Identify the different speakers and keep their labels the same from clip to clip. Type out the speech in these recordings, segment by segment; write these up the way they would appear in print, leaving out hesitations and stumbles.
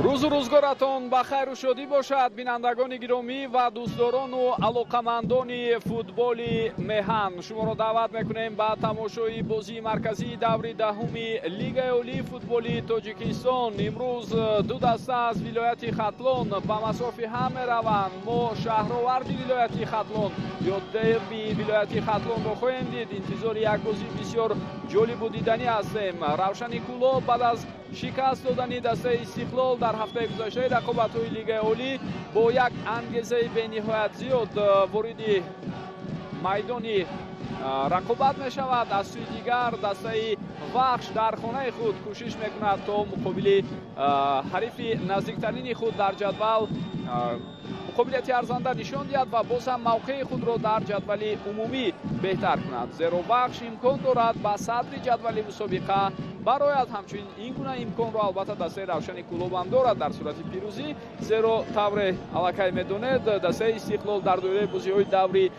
Speaker 1: рӯзу рӯзгоратон ба хайру шодӣ бошад, бинандагони гиромӣ ва дӯстдорону алоқамандони футболи меҳан. Шуморо даъват мекунем ба тамошои бозии марказии даври даҳуми Лигаи олии футболи Тоҷикистон. Имрӯз ду даста аз вилояти Хатлон ба масофи ҳам мераванд. Мо шаҳроварди вилояти Хатлон ё дерби вилояти Хатлонро хоҳем дид. Интизори як бозии бисёр ҷолибу диданӣ ҳастем. Равшани Кӯлоб баъд аз шикаст додани дастаи Истиқлол дар ҳафтаи гузаштаи рақобатҳои Лигаи олӣ бо як ангезаи бениҳоят зиёд вориди майдони рақобат мешавад. Аз сӯи дигар дастаи Вахш дар хонаи худ кӯшиш мекунад то муқобили ҳарифи наздиктарини худ дар ҷадвал муқобилияти арзанда нишон диҳад ва боз ҳам мавқеи худро дар ҷадвали умумӣ беҳтар кунад. Зеро Вахш имкон дорад ба садри ҷадвали мусобиқа барояд. Ҳамчунин ин гуна имконро албатта дастаи Равшани Кӯлоб ҳам дорад дар сурати пирӯзӣ, зеро тавре аллакай медонед дастаи Истиқлол дар доираи бозиҳои даври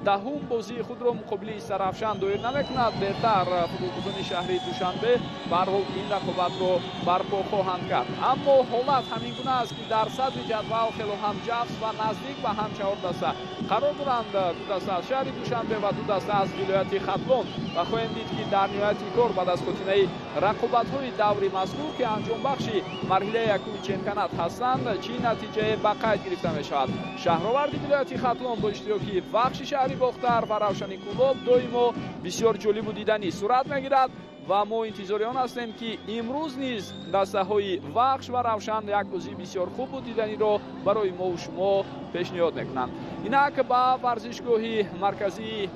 Speaker 1: даҳум бозии худро муқобили Иста Равшан доир намекунад. Дертар футболбозони шаҳри Душанбе ба ҳар ҳол ин рақобатро барпо хоҳанд кард. Аммо ҳолат ҳамин гуна аст ки дар садри ҷадвал хело ҳам ҷафс ва наздик ба ҳам чаҳор даста қарор доранд. Ду даста аз шаҳри Душанбе ва ду даста аз вилояти Хатлон ва хоҳем дид ки дар ниҳояти кор баъд аз хотинаи рақобатҳои даври мазкур ки анҷомбахши марҳилаи якуми чемпионат ҳастанд чӣ натиҷае ба қайд гирифта мешавад. Шаҳроварди вилояти Хатлон бо иштироки Вахши шаҳри Бохтар ва Равшани Кӯлоб доимо бисёр ҷолибу диданӣ сурат мегирад ва мо интизори он ҳастем ки имрӯз низ дастаҳои Вахш ва Равшан як бозии бисёр хубу диданиро барои мову шумо пешниҳод мекунанд. Инак ба варзишгоҳи марказии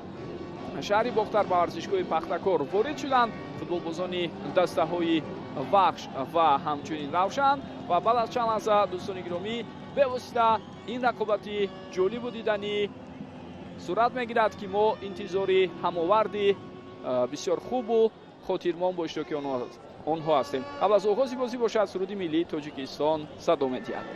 Speaker 1: шаҳри Бохтар ба варзишгоҳи Пахтакор ворид шуданд футболбозони дастаҳои Вахш ва ҳамчунин Равшан ва баъд аз чанд лаҳза дӯстони гиромӣ бевосита ин рақобати ҷолибу диданӣ сурат мегирад ки мо интизори ҳамоварди бисёр хубу хотирмон бо иштироки онҳо ҳастем. қабл аз оғози бозӣ бошад суруди миллии Тоҷикистон садо медиҳад.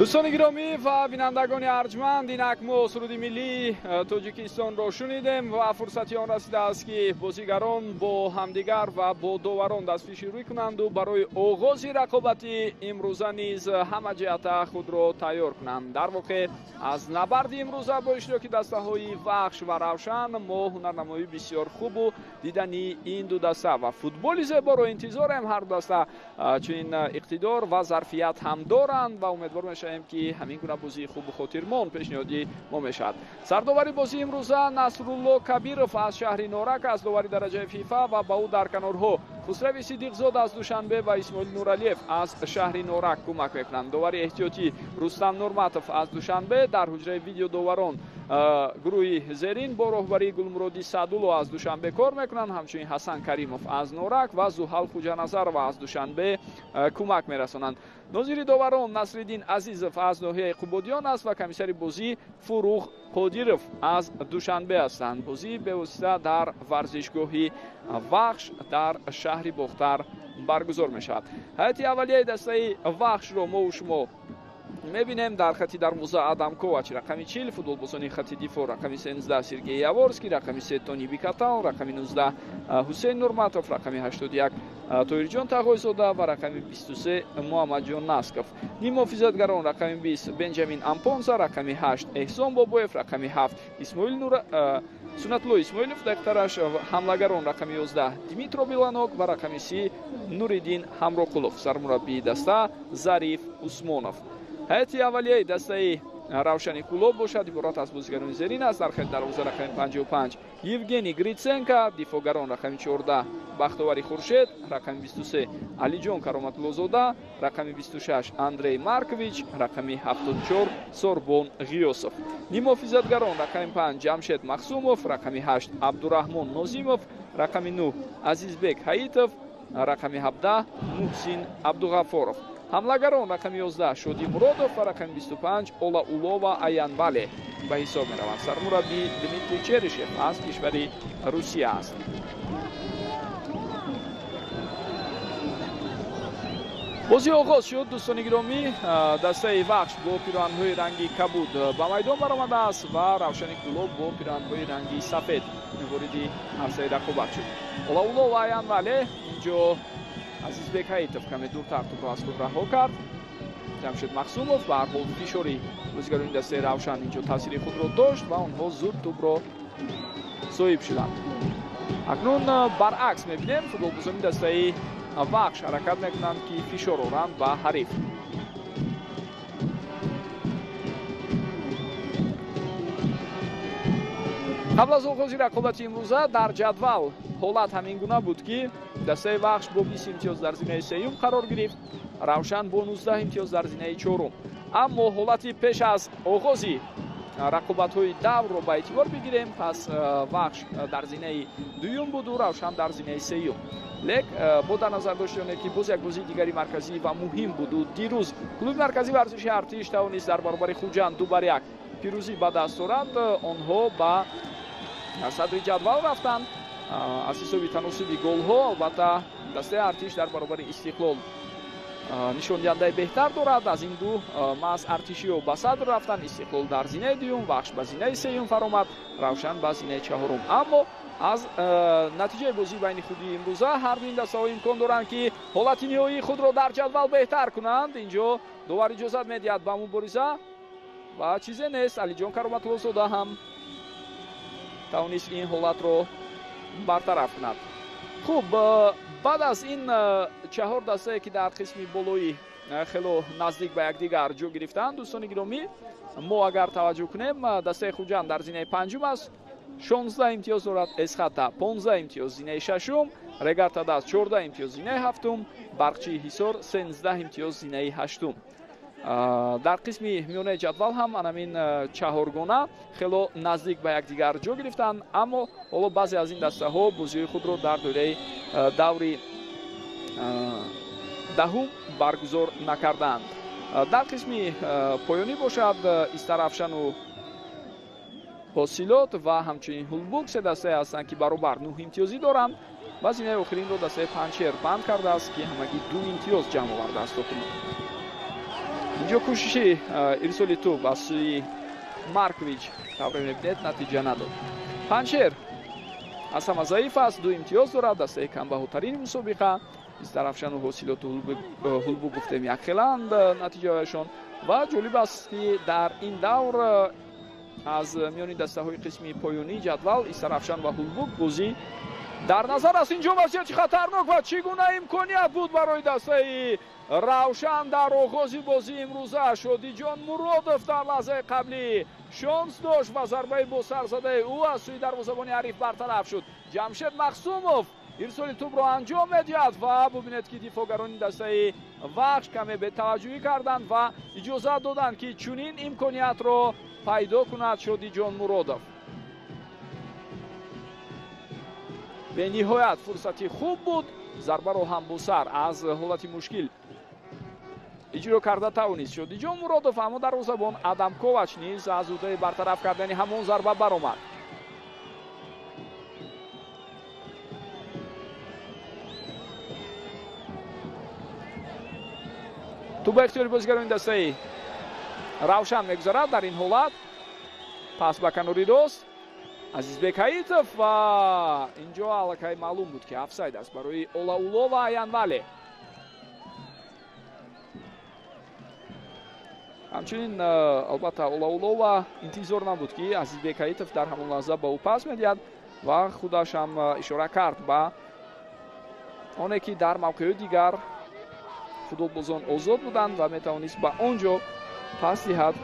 Speaker 1: дӯстони гиромӣ ва бинандагони арҷманд, инак мо суруди миллии Тоҷикистонро шунидем ва фурсати он расидааст ки бозигарон бо ҳамдигар ва бо доварон дастпишӣ рӯй кунанду барои оғози рақобати имрӯза низ ҳама ҷиҳата худро тайёр кунанд. Дар воқеъ аз набарди имрӯза бо иштироки дастаҳои Вахш ва Равшан мо ҳунарнамоии бисёр хубу дидани ин ду даста ва футболи зеборо интизорем. ҳар ду даста чунин иқтидор ва зарфият ҳам доранд ва умедвор мешавем ки ҳамин гуна бозии хубу хотирмон пешниҳоди мо мешавад. сардовари бозии имрӯза Насрулло Кабиров аз шаҳри Норак аст. довари дараҷаи ФИФА ва ба ӯ дар канорҳо хусрави сидиқзод аз душанбе ва исмоил нуралиев аз шаҳри норак кӯмак мекунанд. довари эҳтиётӣ рустам нурматов аз душанбе. дар ҳуҷраи видеодоварон гурӯҳи зерин бо роҳбарии гулмуроди садуло аз душанбе кор мекунанд. ҳамчунин ҳасан каримов аз норак ва зуҳал хуҷаназарова аз душанбе кӯмак мерасонанд. нозири доварон насриддин азизов аз ноҳияи қубодиён аст ва комиссари бозӣ фуруғ қодиров аз душанбе ҳастанд. бозӣ бевосита дар варзишгоҳи вахш дар шаҳри бохтар баргузор мешавад. ҳайати аввалияи дастаи вахшро мо шумо мебинем. дар хати дарвоза Адам Ковач рақами 40, футболбозони хати дифоъ рақами 13 Сергей Яворский, рақами 3 Тони Бикатал, рақами 19 Ҳусейн Нурматов, рақами 81 Тоирҷон Тағойзода ва рақами 23 Муҳаммадҷон Насков. ним муҳофизатгарон рақами 20 Бенҷамин Ампонза, рақами 8 Эҳсон Бобоев, рақами 7 Исмоил Суннатло Исмоилов, дактараш ҳамлагарон рақами 11 Димитро Биланок ва рақами 30 Нуриддин Ҳамроқулов. сармураббии даста Зариф Усмонов. ҳайати аввалияи дастаи равшани кулоб бошад иборат аз бозигарони зерин аст. дар хати дарвоза рақами 55 Евгений Гриценко, дифоъгарон рақами 14 Бахтовари Хуршед, рақами 23 Алиҷон Кароматуллозода, рақами 26 Андрей Маркович, рақами 74 Сорбон Ғиёсов. ним муҳофизатгарон рақами 5 Ҷамшед Махсумов, рақами 8 Абдураҳмон Нозимов, рақами 9 Азизбек Ҳаитов, рақами 17 Муҳсин Абдуғафоров. ҳамлагарон рақами 11 Шодӣ Муродов ва рақами 25 Олаулова Аянвале ба ҳисоб мераванд. сармураббӣ Дмитрий Черишев аз кишвари Русия аст. бозӣ оғоз шуд. дӯстони гиромӣ, дастаи вахш бо пироҳанҳои ранги кабуд ба майдон баромадааст ва равшани кулоб бо пироҳанҳои ранги сафед вориди арсаи рақобат шуд. Олаулова Аянвале инҷо Азизбек Ҳаитов каме дуртар тӯбро аз худ раҳо кард. Ҷамшед Махсумов ба ҳар ҳол фишори бозигарони дастаи равшан инҷо таъсири худро дошт ва онҳо зуд тӯбро соҳиб шуданд. акнун баръакс мебинем. футболбозони дастаи вахш ҳаракат мекунанд ки фишор оранд ба ҳариф. қабл аз оғози рақобати имрӯза дар ҷадвал ҳолат ҳамин гуна буд ки дастаи вахш бо 20 имтиёз дар зинаи сеюм қарор гирифт, равшан бо 19 имтиёз дар зинаи чорум. аммо ҳолати пеш аз оғози рақобатҳои даврро ба эътибор бигирем. пас вахш дар зинаи дуюм буду, равшан дар зинаи сеюм. лек бо дар назар дошти оне ки боз як бозии дигари марказӣ ва муҳим буду. дирӯз клуби марказии варзиши артиш тавонист дар баробари хуҷанд 2-1 пирӯзӣ ба даст орад. онҳо ба садри ҷадвал рафтанд аз ҳисоби таносуби голҳо. албатта дастаи артиш дар баробари истиқлол нишондиҳандаи беҳтар дорад. аз ин ду маҳз артишиҳо ба садр рафтанд, истиқлол дар зинаи дуюм, вахш ба зинаи сеюм фаромад, равшан ба зинаи чаҳорум. аммо аз натиҷаи бозии байни худи имрӯза ҳар ду ин дастаҳо имкон доранд ки ҳолати ниҳоии худро дар ҷадвал беҳтар кунанд. инҷо довар иҷозат медиҳад ба мубориза ва чизе нест. Алиҷон Кароматуллозода ҳам тавонист ин ҳолатро бартараф кунад. хуб, баъд аз ин чаҳор дастае ки дар қисми болои хело наздик ба якдигар ҷо гирифтанд, дӯстони гиромӣ, мо агар таваҷҷӯҳ кунем, дастаи хуҷанд дар зинаи панҷум аст, 16 имтиёз дорад, Эсхата 15 имтиёз зинаи шашум, Регарта даст 14 имтиёз зинаи ҳафтум, Барқчии Ҳисор 13 имтиёз зинаи ҳаштум. дар қисми миёнаи ҷадвал ҳам анамин чаҳоргона хело наздик ба якдигар ҷо гирифтанд, аммо ҳоло баъзе аз ин дастаҳо бозиҳои худро дар доираи даври даҳум баргузор накарданд. дар қисми поёнӣ бошад Истаравшану ҳосилот ва ҳамчунин Ҳулбук се дастае ҳастанд ки баробар 9 имтиёзӣ доранд ва зинаи охиринро дастаи Панчер банд кардааст ки ҳамагӣ 2 имтиёз ҷамъ овардааст. инҷо кӯшиши ирсоли тӯб аз сӯи Маркович тавре мебинед, натиҷа надод. Панчер аз ҳама заиф аст, 2 имтиёз дорад, дастаи камбаҳотарини мусобиқа. Истаравшану ҳосилоту Ҳулбу гуфтем якхеланд натиҷаҳояшон ва ҷолиб аст ки дар ин давр аз миёни дастаҳои қисми поёнии ҷадвал Истаравшан ва Ҳулбук бозӣ дар назар аст. инҷо вазъияти хатарнок ва чӣ гуна имконият буд барои дастаи равшан дар оғози бозии имрӯза. Шодиҷон Муродов дар лаҳзаи қаблӣ шонс дошт ва зарбаи бо сарзадаи ӯ аз сӯи дарвозабони ҳариф бартараф шуд. Ҷамшед Махсумов ирсоли тӯбро анҷом медиҳад ва бубинед ки дифоъгарони дастаи вахш каме бетаваҷҷӯҳӣ карданд ва иҷозат доданд ки чунин имкониятро пайдо кунад Шодиҷон Муродов. бениҳоят фурсати хуб буд, зарбаро ҳам бо сар аз ҳолати мушкил иҷро карда тавонист Шодиҷон Муродов, аммо дарвозабон Адам Ковач низ аз ӯҳдаи бартараф кардани ҳамон зарба баромад. тӯб ба ихтиёри бозигарони дастаи Равшан мегузарад. дар ин ҳолат пас ба канори рост Азизбек Ҳаитов ва инҷо аллакай маълум буд ки офсайд аст барои Олауло ва Аянвале. ҳамчунин албатта Олауло ва интизор набуд ки Азизбек Ҳаитов дар ҳамон лаҳза ба ӯ пас медиҳад ва худаш ҳам ишора кард ба оне ки дар мавқеҳои дигар футболбозон озод буданд ва метавонист ба он ҷо пас диҳад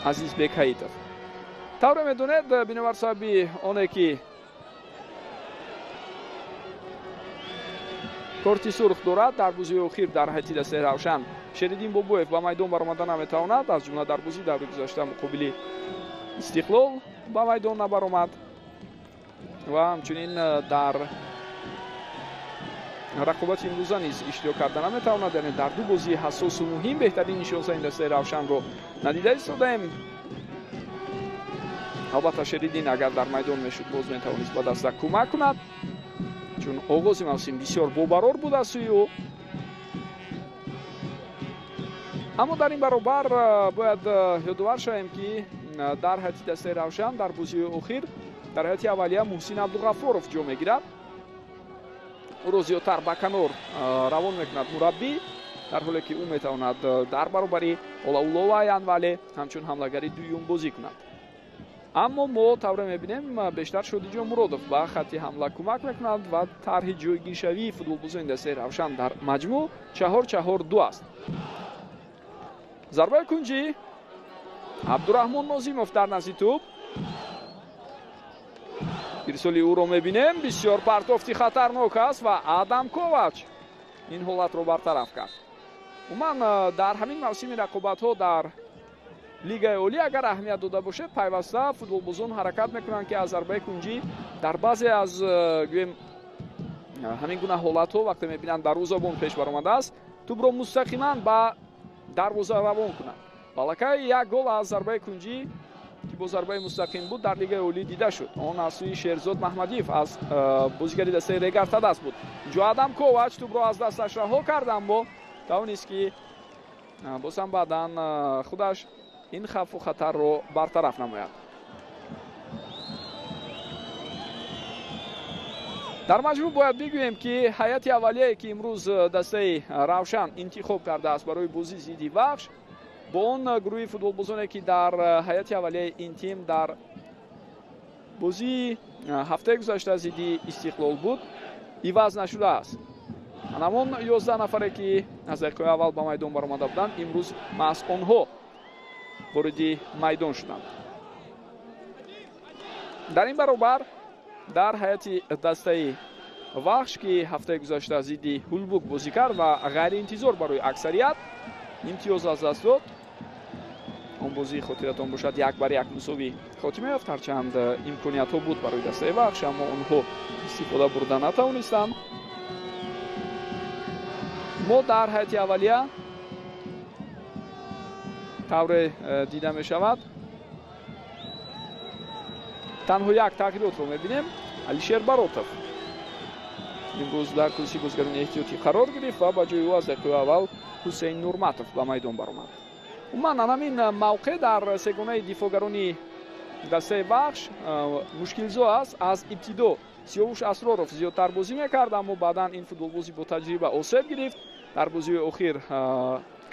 Speaker 1: Азизбек Ҳаитов. тавре медонед бинобар сабаби оне ки корти сурх дорад дар бозии охир дар ҳайати дастаи Равшан Шеридин Бобоев ба майдон баромада наметавонад. аз ҷумла дар бозии даври гузашта муқобили Истиқлол ба майдон набаромад ва ҳамчунин дар рақобати имрӯза низ иштирок карда наметавонад. яъне дар ду бозии ҳассосу муҳим беҳтарин нишонзаи дастаи Равшанро надида истодаем. албатта Шеридин агар дар майдон мешуд боз метавонист ба даста кӯмак кунад, чун оғози мавсим бисёр бобарор буд аз сӯи ӯ. аммо дар ин баробар бояд ёдовар шавем ки дар ҳайати дастаи Равшан дар бозии охир дар ҳайати аввалия Муҳсин Абдуғаффоров ҷо мегирад. ӯро зиёдтар ба канор равон мекунад мураббӣ, дар ҳоле ки ӯ метавонад дар баробари Олауло ва Аянвале ҳамчун ҳамлагари дуюм бозӣ кунад. аммо мо тавре мебинем бештар Шодиҷон Муродов ба хатти ҳамла кӯмак мекунад ва тарҳи ҷойгиршавии футболбозони дастаи Равшан дар маҷмӯъ 4-4-2 аст. зарбаи кунҷӣ Абдураҳмон Нозимов дар назди тӯб. ирсоли ӯро мебинем, бисёр партофти хатарнок аст ва Адам Ковач ин ҳолатро бартараф кард. умуман дар ҳамин мавсими рақобатҳо дар лигаи олӣ агар аҳамият дода бошад, пайваста футболбозон ҳаракат мекунанд ки аз зарбаи кунҷӣ дар баъзе аз гӯем ҳамин гуна ҳолатҳо вақте мебинанд дарвозабон пеш баромадааст, тӯбро мустақиман ба дарвоза равон кунанд. балакай як гол аз зарбаи кунҷӣ ки бо зарбаи мустақим буд дар лигаи олӣ дида шуд. он аз сӯи Шерзод Маҳмадиев аз бозигари дастаи Регартадаст буд. инҷо Адам Ковач тӯбро аз дасташ раҳо кард, аммо тавонист ки бозам баъдан худаш ин хавфу хатарро бартараф намояд. дар маҷмӯъ бояд бигӯем ки ҳайати аввалие ки имрӯз дастаи Равшан интихоб кардааст барои бозӣ зидди Вахш бо он гурӯҳи футболбозоне ки дар ҳайати аввалияи ин тим дар бозии ҳафтаи гузашта зидди Истиқлол буд, иваз нашудааст. ҳамон 11 нафаре ки аз дақиқаи аввал ба майдон баромада буданд, имрӯз маҳз онҳо вориди майдон шуданд. дар ин баробар дар ҳайати дастаи Вахш ки ҳафтаи гузашта зидди Ҳулбук бозӣ кард ва ғайриинтизор барои аксарият имтиёз аз даст дод. он бозӣ хотиратон бошад 1-1 мусовӣ хотима ёфт, ҳарчанд имкониятҳо буд барои дастаи Вахш, аммо онҳо истифода бурда натавонистанд. мо дар ҳайати аввалия тавре дида мешавад танҳо як тағйиротро мебинем. Алишер Баротов имрӯз дар курсии бозигарони эҳтиётӣ қарор гирифт ва ба ҷои ӯ аз дақиқаи аввал Ҳусейн Нурматов ба майдон баромад. умуман ҳамин мавқеъ дар сегонаи дифоъгарони дастаи Вахш мушкилзо аст. аз ибтидо Сиёвуш Асроров зиёдтар бозӣ мекард, аммо баъдан ин футболбози бо таҷриба осеб гирифт. дар бозии охир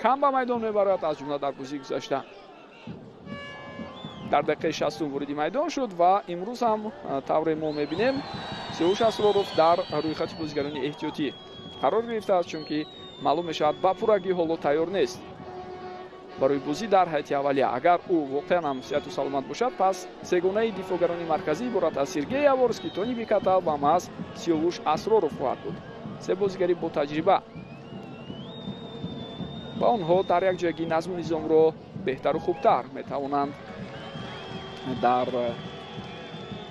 Speaker 1: кам ба майдон мебарад, аз ҷумла дар бозии гузашта дар дақиқаи 60 вориди майдон шуд ва имрӯз ҳам тавре мо мебинем Сиёвуш Асроров дар рӯйхати бозигарони эҳтиётӣ қарор гирифтааст, чунки маълум мешавад ба пуррагӣ ҳоло тайёр нест. барои бозӣ дар ҳайати аввалия. Агар ӯ воқеан ҳам сеҳату саломат бошад, пас сегонаи дифоъгарони марказӣ иборат аз Сергей Яворский, Тони Бекатал ва маҳз Сиёвуш Асроров хоҳад буд. се бозигари бо таҷриба ва онҳо дар як ҷойгӣ назму низомро беҳтару хубтар метавонанд дар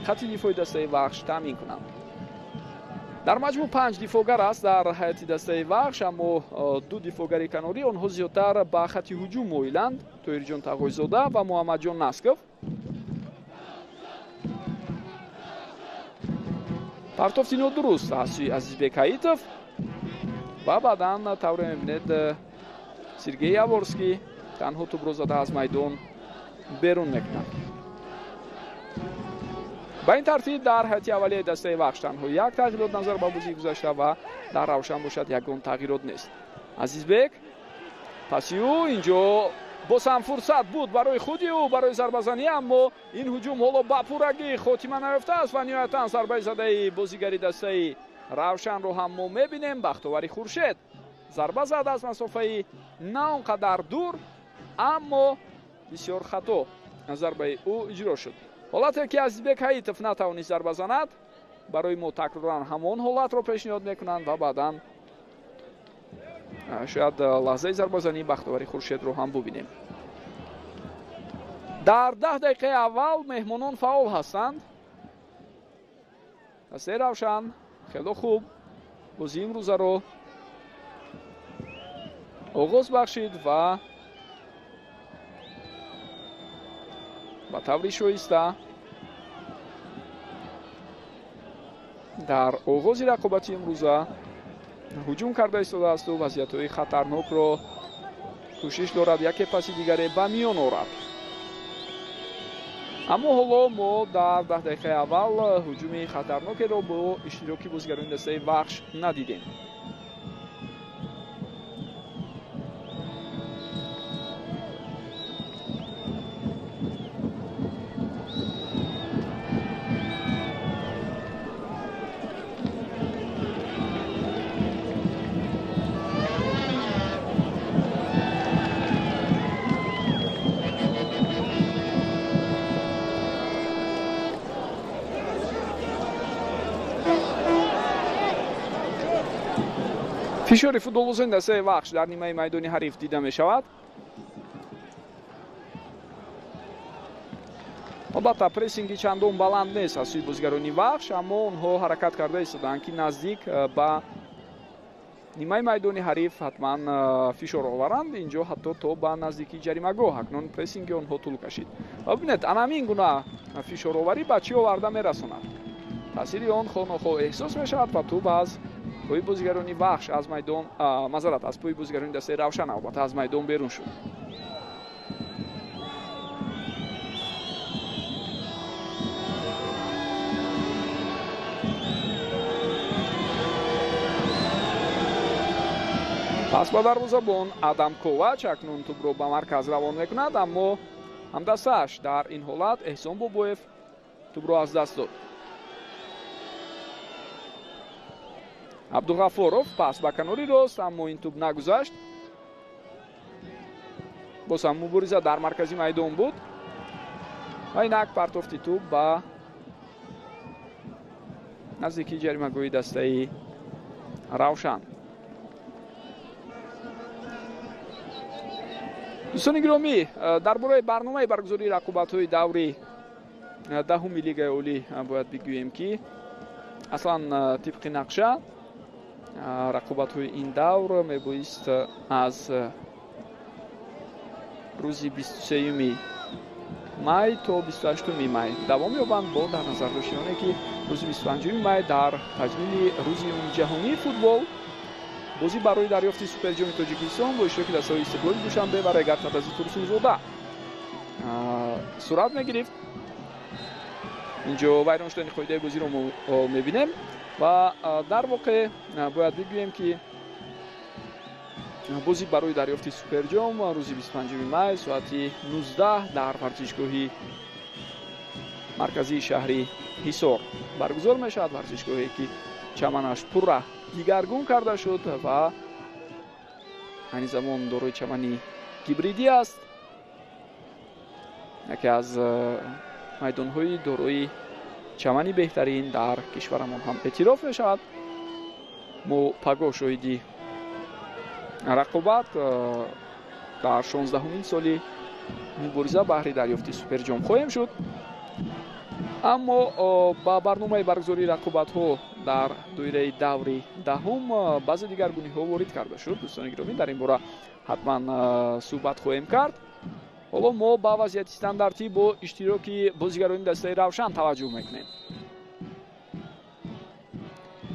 Speaker 1: хатти дифоъи дастаи вахш таъмин кунанд. дар маҷмӯъ 5 дифоъгар аст дар ҳайати дастаи вахш, аммо 2 дифоъгари канорӣ онҳо зиёдтар ба хатти ҳуҷум моиланд. Тоҳирҷон Тағоизода ва Муҳаммадҷон Насков. партофти нодуруст аз сӯи Азизбек Ҳаитов ва баъдан тавре мебинед Сергей Яворский танҳо тӯбро зада аз майдон берун мекунад. ба ин тартиб дар ҳайати аввалияи дастаи вахш танҳо як тағйирот назар ба бозии гузашта ва дар равшан бошад ягон тағйирот нест. Азизбек паси ӯ инҷо боз ҳам фурсат буд барои худи ӯ барои зарбазанӣ, аммо ин ҳуҷум ҳоло ба пуррагӣ хотима наёфтааст ва ниҳоятан зарбаи задаи бозигари дастаи равшанро ҳам мо мебинем. Бахтовари Хуршед зарба зад аз масофаи на он қадар дур, аммо бисёр хато зарбаи ӯ иҷро шуд. ҳолате ки Азизбек Ҳаитов натавонист зарба занад, барои мо такроран ҳамон ҳолатро пешниҳод мекунанд ва баъдан шояд лаҳзаи зарбазании Бахтовари Хуршедро ҳам бубинем. дар 10 дақиқаи аввал меҳмонон фаъол ҳастанд. дастаи равшан хело хуб бозии имрӯзаро оғоз бахшид ва ба таври шоиста дар оғози рақобати имрӯза ҳуҷум карда истодаасту вазъиятҳои хатарнокро кӯшиш дорад яке паси дигаре ба миён орад. аммо ҳоло мо дар 10 дақиқаи аввал ҳуҷуми хатарнокеро бо иштироки бозигарони дастаи вахш надидем. фишори футболбозони дастаи вахш дар нимаи майдони ҳариф дида мешавад. албатта прессинги чандон баланд нест аз сӯи бозигарони вахш, аммо онҳо ҳаракат карда истоданд ки наздик ба нимаи майдони ҳариф ҳатман фишор оваранд. инҷо ҳатто то ба наздикии ҷаримагоҳ акнун прессинги онҳо тӯл кашид. ва бибинед анамин гуна фишороварӣ ба чӣ оварда мерасонад. таъсири он хонохоҳ эҳсос мешавад ва тӯб аз пӯи бозигарони вахш аз майдон мазарат аз пӯи бозигарони дастаи равшан албатта аз майдон берун шуд. пас ба дарвозабон Адам Ковач акнун тӯбро ба марказ равон мекунад, аммо ҳамдастааш дар ин ҳолат Эҳсон Бобоев тӯбро аз даст дод. Абдуғафоров пас ба канори рост, аммо ин тӯб нагузашт. боз ҳам мубориза дар маркази майдон буд ва инак партофти тӯб ба наздикии ҷаримагоҳи дастаи равшан. дӯстони гиромӣ, дар бораи барномаи баргузории рақобатҳои даври 10-уми лигаи олӣ бояд бигӯем ки аслан тибқи нақша рақобатҳои ин давр мебоист аз рӯзи 23 май то 28 май давом ёбанд, бо дар назар доштиёне ки рӯзи 25 май дар таҷмили рӯзи умумиҷаҳонии футбол бозӣ барои дарёфти суперҷоми Тоҷикистон бо иштироки дастаҳои Истиқлоли Душанбе ва Регат Фатази Турсунзода сурат мегирифт. инҷо вайроншудани қоидаи бозиро мебинем ва дар воқеъ бояд бигӯем ки бозӣ барои дарёфти суперҷом рӯзи 25 май соати 19 дар варзишгоҳи марказии шаҳри Ҳисор баргузор мешавад. варзишгоҳе ки чаманаш пурра дигаргун карда шуд ва айни замон дорои чамани гибридӣ аст. яке аз майдонҳои дорои чамани беҳтарин дар кишварамон ҳам эътироф мешавад. мо пагоҳ шоҳиди рақобат дар 16-умин соли мубориза баҳри дарёфти суперҷом хоҳем шуд. аммо ба барномаи баргузории рақобатҳо дар доираи даври даҳум баъзе дигар гуниҳо ворид карда шуд. дӯстони гиромӣ, дар ин бора ҳатман суҳбат хоҳем кард. ҳоло мо ба вазъияти стандартӣ бо иштироки бозигарони дастаи равшан таваҷҷӯҳ мекунем.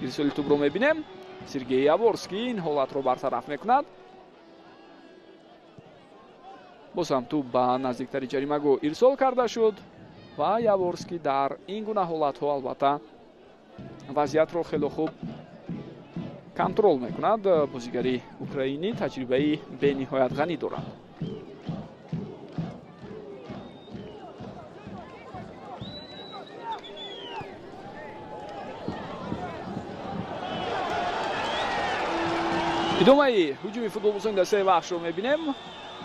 Speaker 1: ирсоли тӯбро мебинем. Сергей Яворский ин ҳолатро бартараф мекунад. боз ҳам тӯб ба наздиктари ҷаримагоҳ ирсол карда шуд ва Яворский дар ин гуна ҳолатҳо албатта вазъиятро хеле хуб контрол мекунад. бозигари украинӣ таҷрибаи бениҳоят ғанӣ дорад. идомаи ҳуҷуми футболбозони дастаи вахшро мебинем.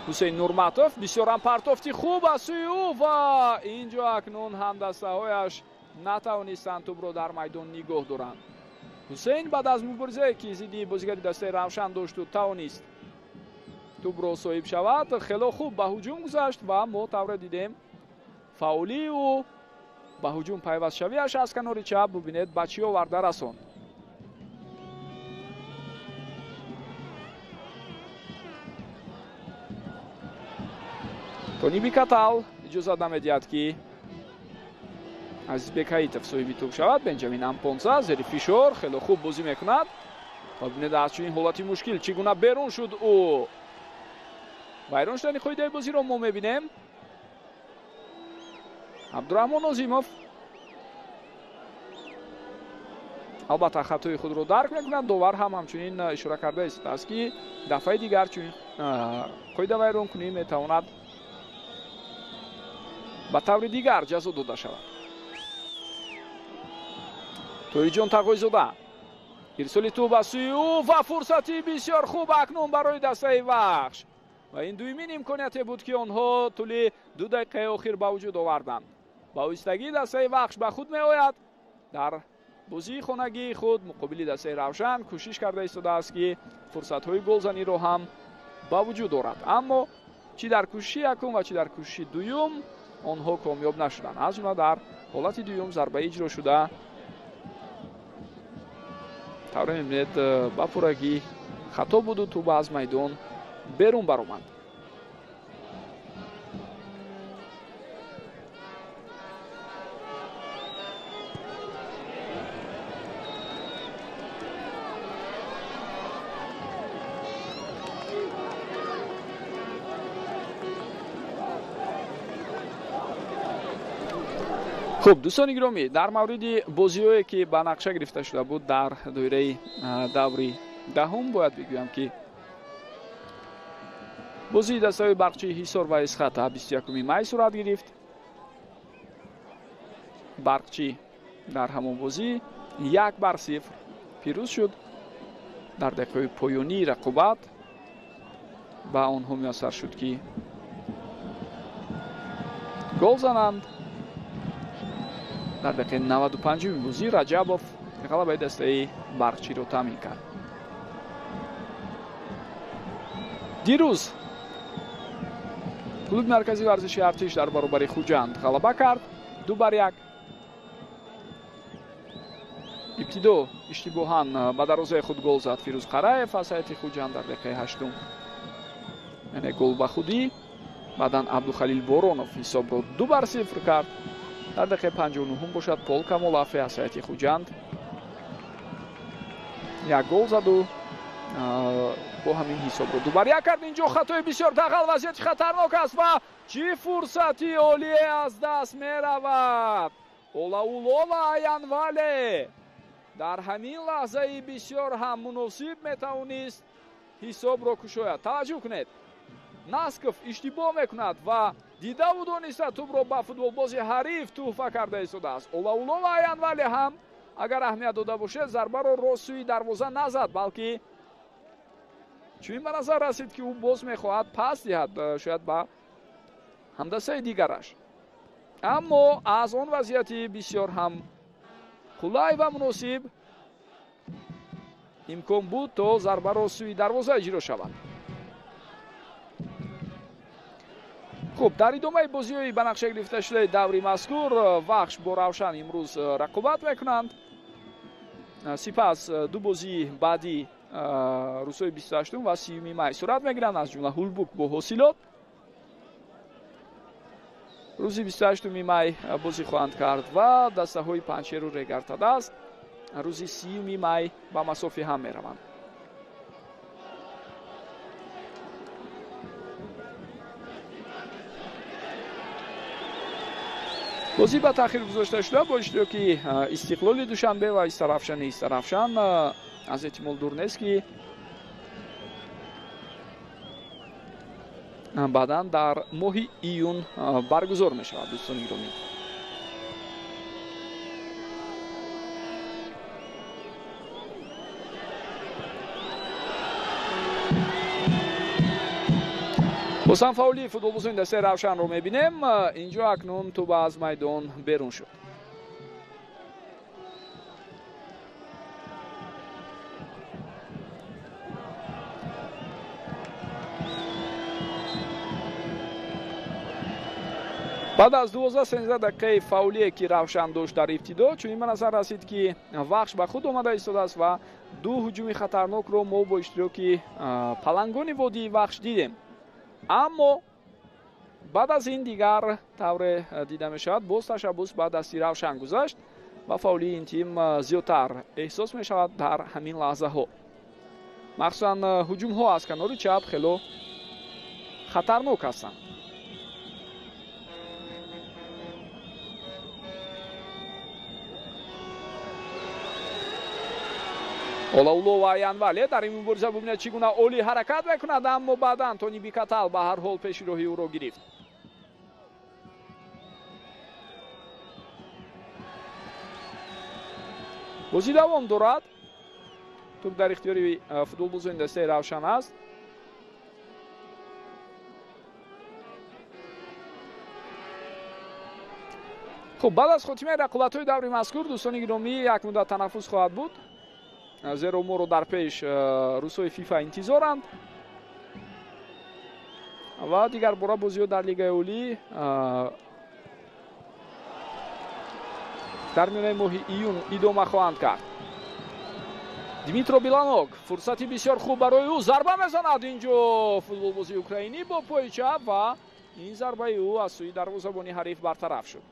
Speaker 1: ҳусейн Нурматов бисёрам партофти хуб аз сӯи ӯ ва инҷо акнун ҳамдастаҳояш натавонистанд тӯбро дар майдон нигоҳ доранд. ҳусейн баъд аз муборизае ки зидди бозигари дастаи равшан дошту тавонист тӯбро соҳиб шавад, хело хуб ба ҳуҷум гузашт ва мо тавре дидем фаъолии ӯ ба ҳуҷум пайвастшавиаш аз канори чап бубинед ба чӣ оварда расонд. Тони Бикатал иҷозат намедиҳад ки Азизбек Ҳаитов соҳиби тӯб шавад. Бенҷамин Ампонса зери фишор хеле хуб бозӣ мекунад. ва бинед аз чунин ҳолати мушкил чӣ гуна берун шуд ӯ. вайрон шудани қоидаи бозиро мо мебинем. Абдураҳмон Озимов албатта хатои худро дарк мекунад. довар ҳам ҳамчунин ишора карда истааст ки дафъаи дигар чунин қоида вайронкунӣ метавонад ба таври дигар ҷазо дода шавад. Ториҷон Тағоизода ирсоли тӯб аз сӯи ӯ ва фурсати бисёр хуб акнун барои дастаи вахш. ва ин дуюмин имконияте буд ки онҳо тӯли 2 дақиқаи охир ба вуҷуд оварданд. ба оҳистагӣ дастаи вахш ба худ меояд. дар бозии хонагии худ муқобили дастаи равшан кӯшиш карда истодааст ки фурсатҳои голзаниро ҳам ба вуҷуд орад. аммо чӣ дар кӯшиши якум ва чӣ дар кӯшиши дуюм онҳо комёб нашуданд. аз ҷумла дар ҳолати дуюм зарбаи иҷро шуда тавре мебинед ба пуррагӣ хато буду тӯба аз майдон берун баромад. хуб дӯстони гиромӣ, дар мавриди бозиҳое ки ба нақша гирифта шуда буд дар доираи даври даҳум бояд бигӯям ки бозии дастаҳои Барқчии Ҳисор ва Эсхата 21 май сурат гирифт. Барқчӣ дар ҳамон бозӣ 1-0 пирӯз шуд. дар дақиқаҳои поёнии рақобат ба онҳо муяссар шуд ки гол зананд. дар дақиқаи 95 бозӣ Раҷабов ғалабаи дастаи Барқчиро таъмин кард. дирӯз клуби марказии варзиши Артиш дар баробари Хуҷанд ғалаба кард 2-1. ибтидо иштибоҳан ба дарвозаи худ гол зад Фирӯз Қараев аз ҳайати Хуҷанд дар дақиқаи 8, яъне гол ба худӣ. баъдан Абдухалил Боронов ҳисобро 2-0 кард. дар дақиқаи 59 бошад Пол Камолафе аз ҳайати Хуҷанд як гол заду бо ҳамин ҳисобро 2-1 кард. инҷо хатои бисёр дағал, вазъияти хатарнок аст ва чӣ фурсати олие аз даст меравад. Олаулова Аянвале дар ҳамин лаҳзаи бисёр ҳам муносиб метавонист ҳисобро кушояд. таваҷҷӯҳ кунед, Насков иштибоҳ мекунад ва дидаву дониста тӯбро ба футболбози ҳариф тӯҳфа карда истодааст. Олаулова Аянвале ҳам агар аҳамият дода бошед зарбаро рост сӯи дарвоза назад, балки чунин ба назар расид ки ӯ боз мехоҳад пас диҳад шояд ба ҳамдастаи дигараш. аммо аз он вазъияти бисёр ҳам қулай ва муносиб имкон буд то зарбаро сӯи дарвоза иҷро шавад. хуб, дар идомаи бозиҳои ба нақша гирифташудаи даври мазкур вахш бо равшан имрӯз рақобат мекунанд. сипас ду бозии баъди рӯзҳои 28 ва 30 май сурат мегиранд, аз ҷумла ҳулбук бо ҳосилот. рӯзи 28 май бозӣ хоҳанд кард ва дастаҳои панҷшеру регартадаст рӯзи 30 май ба масофи ҳам мераванд. бозӣ ба таъхир гузошта шуда бо иштироки Истиқлоли Душанбе ва Истарафшани Истарафшан аз эҳтимол дур нест ки баъдан дар моҳи июн баргузор мешавад. дӯстони гиромӣ, бозам фаъолии футболбозони дастаи равшанро мебинем. инҷо акнун туба аз майдон берун шуд. баъд аз 12-13 дақиқаи фаъолие ки равшан дошт дар ибтидо, чунин ба назар расид ки вахш ба худ омада истодааст ва ду ҳуҷуми хатарнокро мо бо иштироки палангони водии вахш дидем. аммо баъд аз ин дигар тавре дида мешавад боз ташаббус ба дасти равшан гузашт ва фаъолии ин тим зиёдтар эҳсос мешавад дар ҳамин лаҳзаҳо. махсусан ҳуҷумҳо аз канори чап хело хатарнок ҳастанд. олауло ва аянвале дар ин мубориза бубинед чӣ гуна олӣ ҳаракат мекунад, аммо баъдан Тони Бикатал ба ҳар ҳол пешироҳи ӯро гирифт. бозӣ давом дорад. туп дар ихтиёри футболбозони дастаи равшан аст. хуб, баъд аз хотимаи рақобатҳои даври мазкур дӯстони гиромӣ як муддат танаффус хоҳад буд, зеро моро дар пеш рӯзҳои фифа интизоранд ва дигар бора бозиҳо дар лигаи олӣ дар миёнаи моҳи июн идома хоҳанд кард. Димитро Биланок, фурсати бисёр хуб барои ӯ, зарба мезанад инҷо футболбози украинӣ бо пои чап ва ин зарбаи ӯ аз сӯи дарвозабони ҳариф бартараф шуд.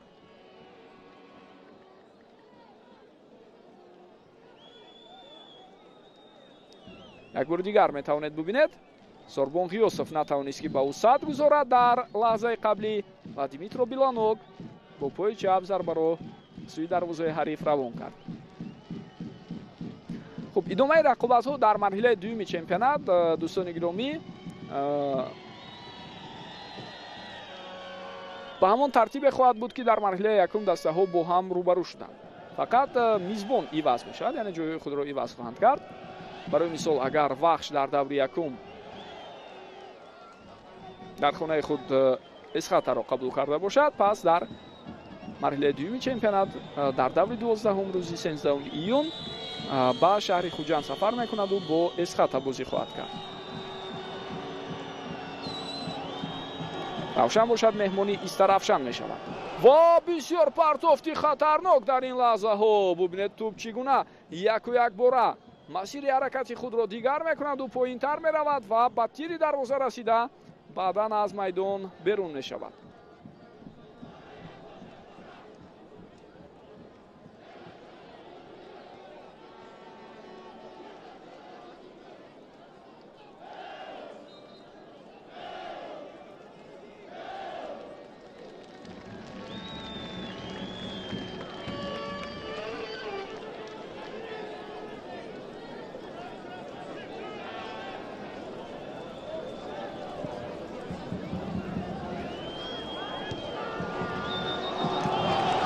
Speaker 1: як бори дигар метавонед бубинед. Сорбон Ғиёсов натавонист ки ба ӯ сад гузорад дар лаҳзаи қаблӣ ва Димитро Биланок бо пои чап зарбаро сӯи дарвозаи ҳариф равон кард. хуб, идомаи рақобатҳо дар марҳилаи дуюми чемпионат дӯстони гиромӣ ба ҳамон тартибе хоҳад буд ки дар марҳилаи якум дастаҳо бо ҳам рӯбарӯ шуданд. фақат мизбон иваз мешавад, яъне ҷойҳои худро иваз хоҳанд кард. барои мисол агар вахш дар даври якум дар хонаи худ эсхатаро қабул карда бошад, пас дар марҳилаи дуюми чемпионат дар даври 12 рӯзи 13 июн ба шаҳри Хуҷанд сафар мекунаду бо эсхата бозӣ хоҳад кард. равшан бошад меҳмони Истарафшан мешавад. ва бисёр партофти хатарнок дар ин лаҳзаҳо. бубинед туп чӣ гуна яку як бора масири ҳаракати худро дигар мекунаду поинтар меравад ва ба тири дарвоза расида баъдан аз майдон берун мешавад.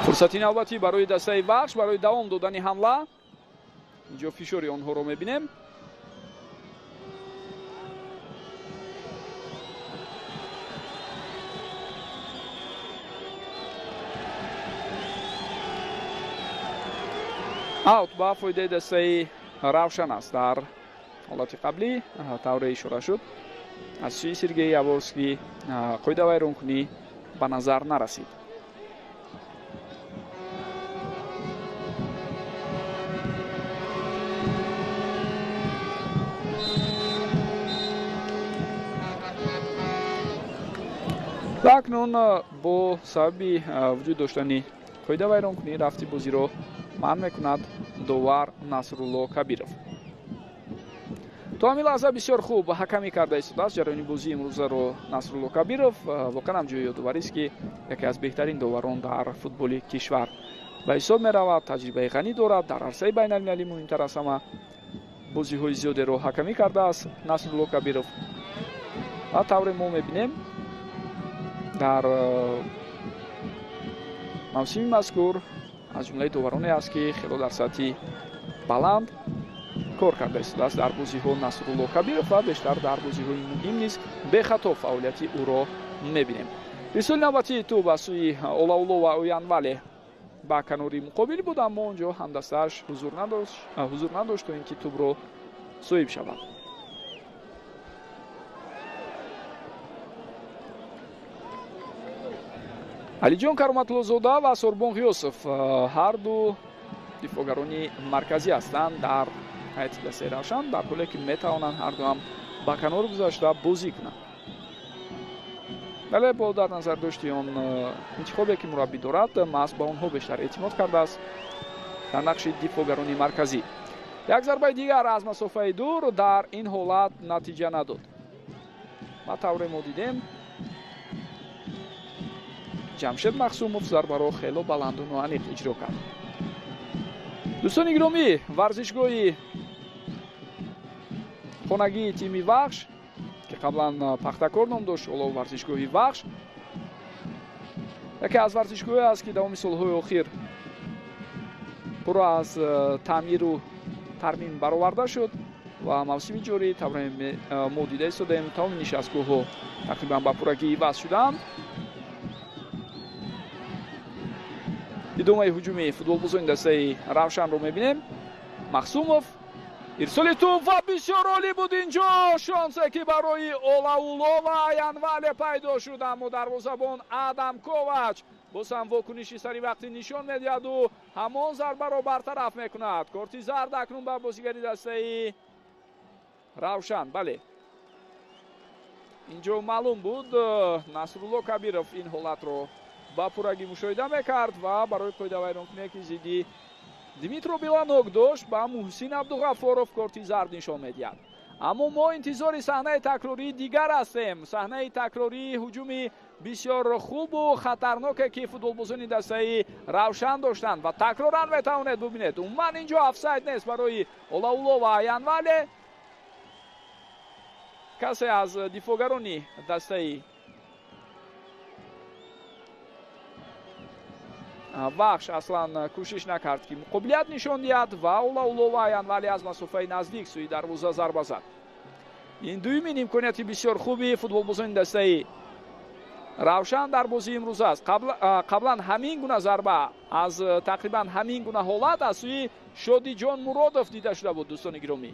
Speaker 1: фурсати навбатӣ барои дастаи вахш барои давом додани ҳамла. инҷо фишори онҳоро мебинем. аут ба фоидаи дастаи равшан аст. дар ҳолати қаблӣ тавре ишора шуд аз сӯи Сергей Яворский, қоида вайронкунӣ ба назар нарасид. акнун бо сабаби вуҷуд доштани қоида вайронкунӣ рафти бозиро манъ мекунад довар Насрулло Кабиров. то ҳамин лаҳза бисёр хуб ҳакамӣ карда истодааст ҷараёни бозии имрӯзаро Насрулло Кабиров. воқеан ҳам ҷои ёдоварист ки яке аз беҳтарин доварон дар футболи кишвар ба ҳисоб меравад. таҷрибаи ғанӣ дорад. дар арсаи байналмилалӣ муҳимтар аз ҳама бозиҳои зиёдеро ҳакамӣ кардааст Насрулло Кабиров. ва тавре мо мебинем дар мавсими мазкур аз ҷумлаи довароне аст ки хело дар сатҳи баланд кор карда истодааст дар бозиҳо Насрулло Кабиров ва бештар дар бозиҳои муҳим низ бехато фаъолияти ӯро мебинем. рисоли навбатии тӯб аз сӯи Олауло ва Оянвале ба канори муқобил буд, аммо онҷо ҳамдастааш ҳузур надошт то ин ки тӯбро соҳиб шавад. алиҷон Кароматуллозода ва Сорбон Ғиёсов ҳар ду дифоъгарони марказӣ ҳастанд дар ҳайати дастаи равшан, дар ҳоле ки метавонанд ҳар ду ҳам ба канор гузашта бозӣ кунанд. вале бо дар назар дошти он интихобе ки мураббӣ дорад, маҳз ба онҳо бештар эътимод кардааст дар нақши дифоъгарони марказӣ. як зарбаи дигар аз масофаи дур дар ин ҳолат натиҷа надод. ба тавре мо дидем ҷамшед Махсумов зарбаро хело баландону аниқ иҷро кард. дӯстони гиромӣ, варзишгоҳи хонагии тими Вахш ки қаблан Пахтакор ном дошт, ҳоло варзишгоҳи Вахш яке аз варзишгоҳе аст ки давоми солҳои охир пурра аз таъмиру тармим бароварда шуд ва мавсими ҷорӣ тавре мо дида истодаем тамоми нишастгоҳҳо тақрибан ба пуррагӣ иваз шуданд. идомаи ҳуҷуми футболбозони дастаи равшанро мебинем. Махсумов ирсоли тӯб ва бисёр олӣ буд инҷо. шонсе ки барои Олауло ва Аянвале пайдо шуд, аммо дарвозабон Адам Ковач боз ҳам вокуниши сари вақтӣ нишон медиҳаду ҳамон зарбаро бартараф мекунад. корти зард акнун ба бозигари дастаи равшан. бале, инҷо маълум буд Насрулло Кабиров ин ҳолатро ба пуррагӣ мушоҳида мекард ва барои қоидавайронкуние ки зидди Димитро Беланок дошт ба Муҳсин Абдуғаффоров корти зард нишон медиҳад. аммо мо интизори саҳнаи такрории дигар ҳастем. саҳнаи такрории ҳуҷуми бисёр хубу хатарноке ки футболбозони дастаи равшан доштанд ва такроран метавонед бубинед. умуман инҷо офсайд нест барои Олауло ва Аянвале. касе аз дифоъгарони дастаи Вахш аслан кӯшиш накард ки муқобилият нишон диҳад ва Олауло ва Аянвале аз масофаи наздик сӯи дарвоза зарба зад. ин дуюмин имконияти бисёр хуби футболбозони дастаи равшан дар бозии имрӯз аст. қаблан ҳамин гуна зарба аз тақрибан ҳамин гуна ҳолат аз сӯи Шодиҷон Муродов дида шуда буд. дӯстони гиромӣ,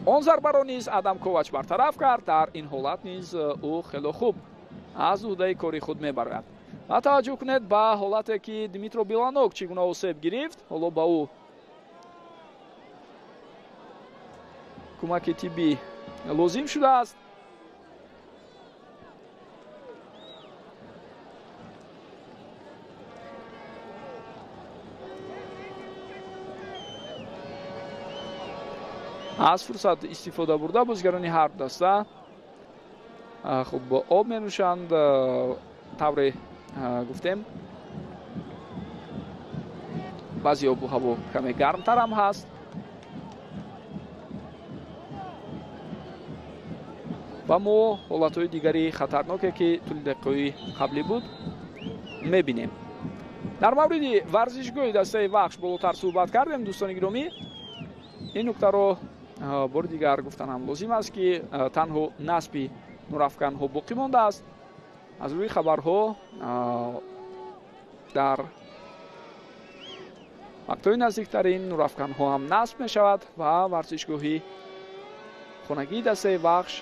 Speaker 1: он зарбаро низ Адам Ковач бартараф кард. дар ин ҳолат низ ӯ хело хуб аз уҳдаи кори худ мебарояд. ва таваҷҷӯҳ кунед ба ҳолате ки Димитро Беланок чӣ гуна осеб гирифт. ҳоло ба ӯ кӯмаки тиббӣ лозим шудааст. аз фурсат истифода бурда бозигарони ҳар даста хуб об менӯшанд. тавре гуфтем баъзе обу ҳаво каме гармтар ҳам ҳаст. ва мо ҳолатҳои дигари хатарноке ки тӯли дақиқаҳои қаблӣ буд мебинем. дар мавриди варзишгоҳи дастаи Вахш болотар суҳбат кардем. дӯстони гиромӣ, ин нуктаро бори дигар гуфтан ҳам лозим аст ки танҳо насби нурафканҳо боқӣ мондааст. аз рӯи хабарҳо дар вақтҳои наздиктарин нурафканҳо ҳам насб мешавад ва варзишгоҳи хонагии дастаи вахш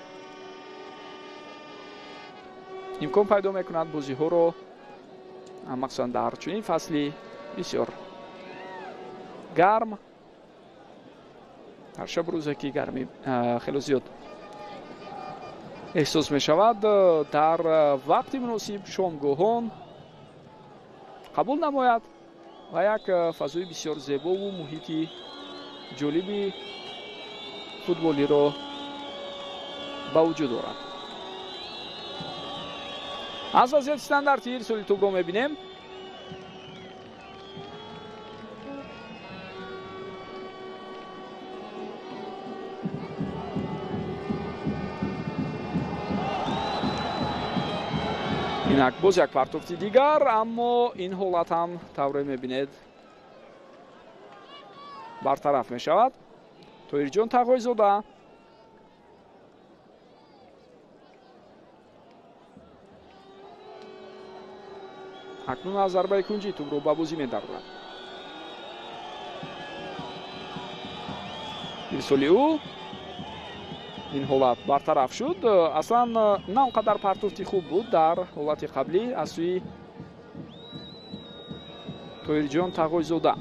Speaker 1: имкон пайдо мекунад бозиҳоро махсусан дар чунин фасли бисёр гарм дар шабрӯзе ки гармӣ хеле зиёд эҳсос мешавад дар вақти муносиб шомгоҳон қабул намояд ва як фазои бисёр зебову муҳити ҷолиби футболиро ба вуҷуд орад. аз вазъияти стандартӣ ирсоли тӯбро мебинем. инак боз як партофти дигар, аммо ин ҳолат ҳам тавре мебинед бартараф мешавад. тоҳирҷон тағоизода акнун аз зарбаи кунҷи тӯбро ба бозӣ медарорад. ирсоли ӯ ин ҳолат бартараф шуд. аслан на он қадар партофти хуб буд дар ҳолати қаблӣ аз сӯи тоҳирҷон тағоизода.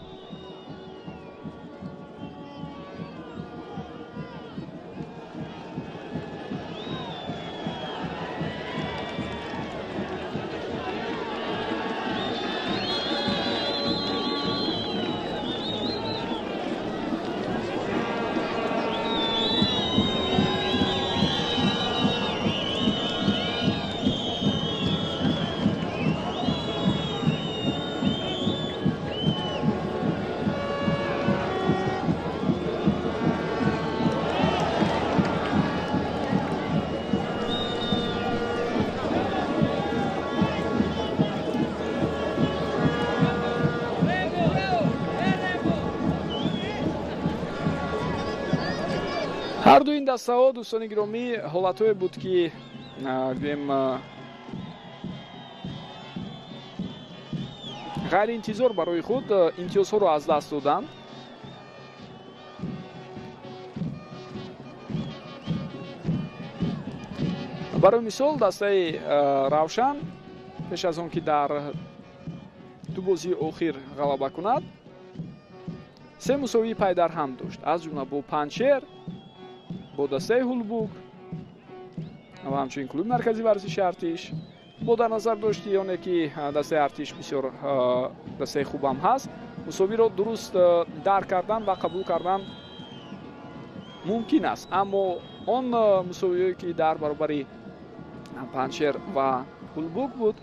Speaker 1: ҳарду ин дастаҳо дӯстони гиромӣ ҳолатҳое буд ки гӯем ғайриинтизор барои худ имтиёзҳоро аз даст доданд. барои мисол дастаи равшан пеш аз он ки дар ду бозии охир ғалаба кунад се мусовии пайдар ҳам дошт, аз ҷумла бо панчер, бо дастаи ҳулбук ва ҳамчунин клуби марказии варзиши артиш. бо дар назар дошти оне ки дастаи артиш бисёр дастаи хубам ҳаст, мусовиро дуруст дарк кардан ва қабул кардан мумкин аст, аммо он мусовиҳое ки дар баробари панчер ва ҳулбук буд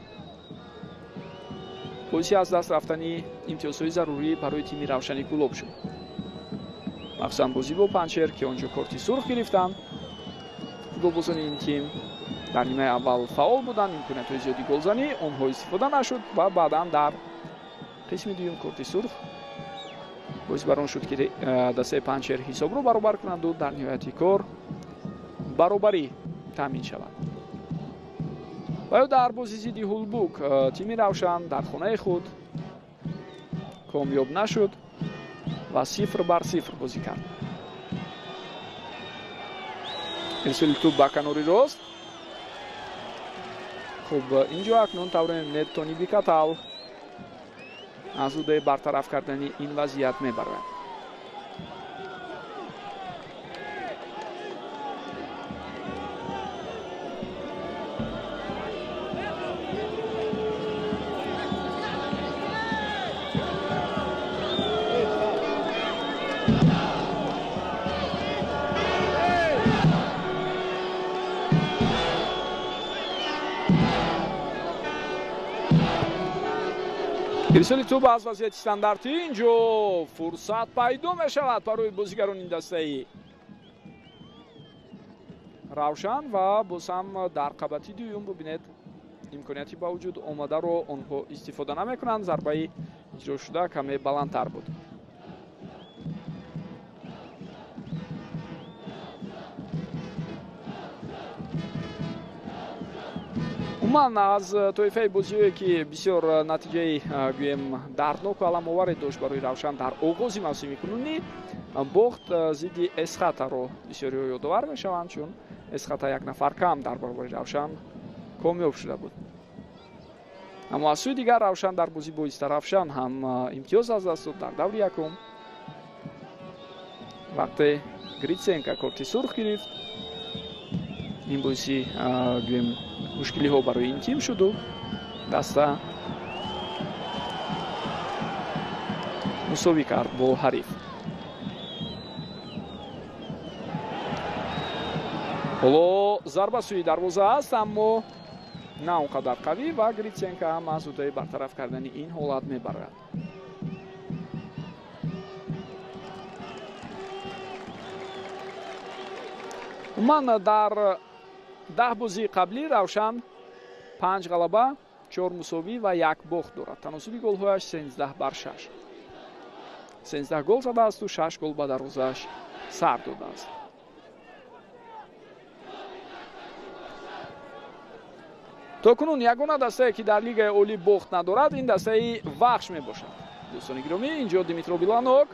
Speaker 1: боиси аз даст рафтани имтиёзҳои зарурӣ барои тими равшани гулоб шуд. махсусан бозӣ бо панчер ки онҷо корти сурх гирифтанд. футболбозони ин тим дар нимаи аввал фаъол буданд, имкониятҳои зиёди голзанӣ онҳо истифода нашуд ва баъдан дар қисми дуюм корти сурх боис бар он шуд ки дастаи панчер ҳисобро баробар кунанду дар ниҳояти кор баробарӣ таъмин шавад. ва ё дар бози зидди ҳулбук тими равшан дар хонаи худ комёб нашуд ва 0-0 бозӣ кард. ирсоли тӯб ба канори рост. хуб инҷо акнун тавре мебинед тони бикатал аз ӯдаи бартараф кардани ин вазъият мебарояд. ирсоли тӯб аз вазъияти стандартӣ. инҷо фурсат пайдо мешавад барои бозигарони дастаи равшан ва боз ҳам дар қабати дуюм бубинед имконияти ба вуҷуд омадаро онҳо истифода намекунанд. зарбаи иҷро шуда каме баландтар буд. умуман аз тоифаи бозиҳое ки бисёр натиҷаи гӯем дардноку аламоваре дошт барои Равшан дар оғози мавсими кунунӣ бохт зидди Эсхатаро бисёриҳо ёдовар мешаванд, чун Эсхата як нафар кам дар баробари Равшан комёб шуда буд. аммо аз сӯи дигар Равшан дар бозӣ бо Равшан ҳам имтиёз аз даст дод дар даври якум. вақте Гритсенко корти сурх гирифт, ин боиси гӯем мушкилиҳо барои ин тим шуду. даста мусовӣ кард бо ҳариф. ҳоло зарба сӯи дарвоза аст, аммо на он қадар қавӣ ва Гритсенко ҳам аз уддаи бартараф кардани ин ҳолат мебарад. умуман дар 10 бозии қаблӣ Равшан 5 ғалаба, 4 мусовӣ ва 1 бохт дорад. таносуби голҳояш 13-6. 13 гол задаасту 6 гол ба дарвозааш сар додааст. то кунун ягона дастае ки дар лигаи олӣ бохт надорад, ин дастаи Вахш мебошад. дӯстони гиромӣ, инҷо Димитро Биланок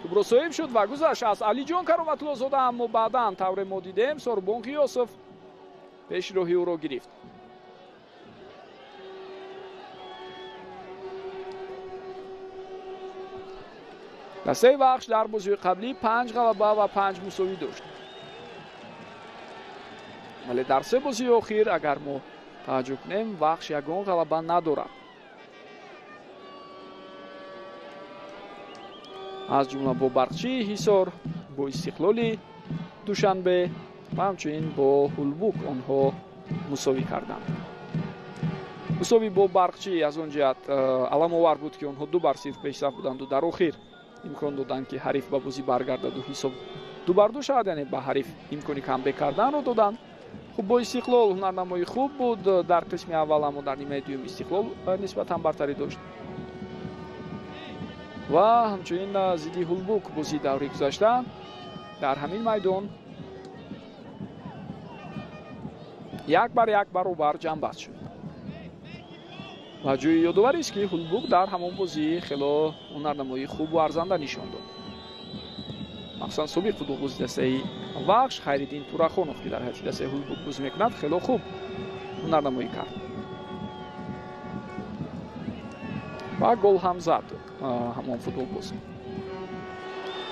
Speaker 1: тӯбро соҳиб шуд ва гузашт аз Алиҷон Кароматуллозода, аммо баъдан тавре мо дидем Сорбон Ғиёсов пешроҳи ӯро гирифт. дастаи Вахш дар бозиҳои қаблӣ 5 ғалаба ва 5 мусовӣ дошт. вале дар 3 бозии охир агар мо таваҷҷӯҳ кунем, Вахш ягон ғалаба надорад. аз ҷумла бо Барқчии Ҳисор, бо Истиқлоли Душанбе ва ҳамчунин бо Ҳулбук онҳо мусовӣ карданд. мусовӣ бо Барқчӣ аз он ҷиҳат аламовар буд ки онҳо 2 бар 0 пешсаф буданду дар охир имкон доданд ки ҳариф ба бозӣ баргардаду ҳисоб 2 бар 2 шавад, яъне ба ҳариф имкони камбек карданро доданд. хуб бо Истиқлол ҳунарнамои хуб буд дар қисми аввал, аммо дар нимаи дуюм Истиқлол нисбатан бартарӣ дошт. ва ҳамчунин зидди Ҳулбук бозии даври гузашта дар ҳамин майдон 1 бар 1 баробар ҷамъбаст шуд. ва ҷои ёдоварист ки Ҳулбук дар ҳамон бозӣ хело ҳунарнамои хубу арзанда нишон дод. махсусан собиқ футболбози дастаи Вахш Хайриддин Турахонов ки дар ҳайати дастаи Ҳулбук бозӣ мекунад, хело хуб ҳунарнамоӣ кард ва гол ҳам зад ҳамон футболбоз.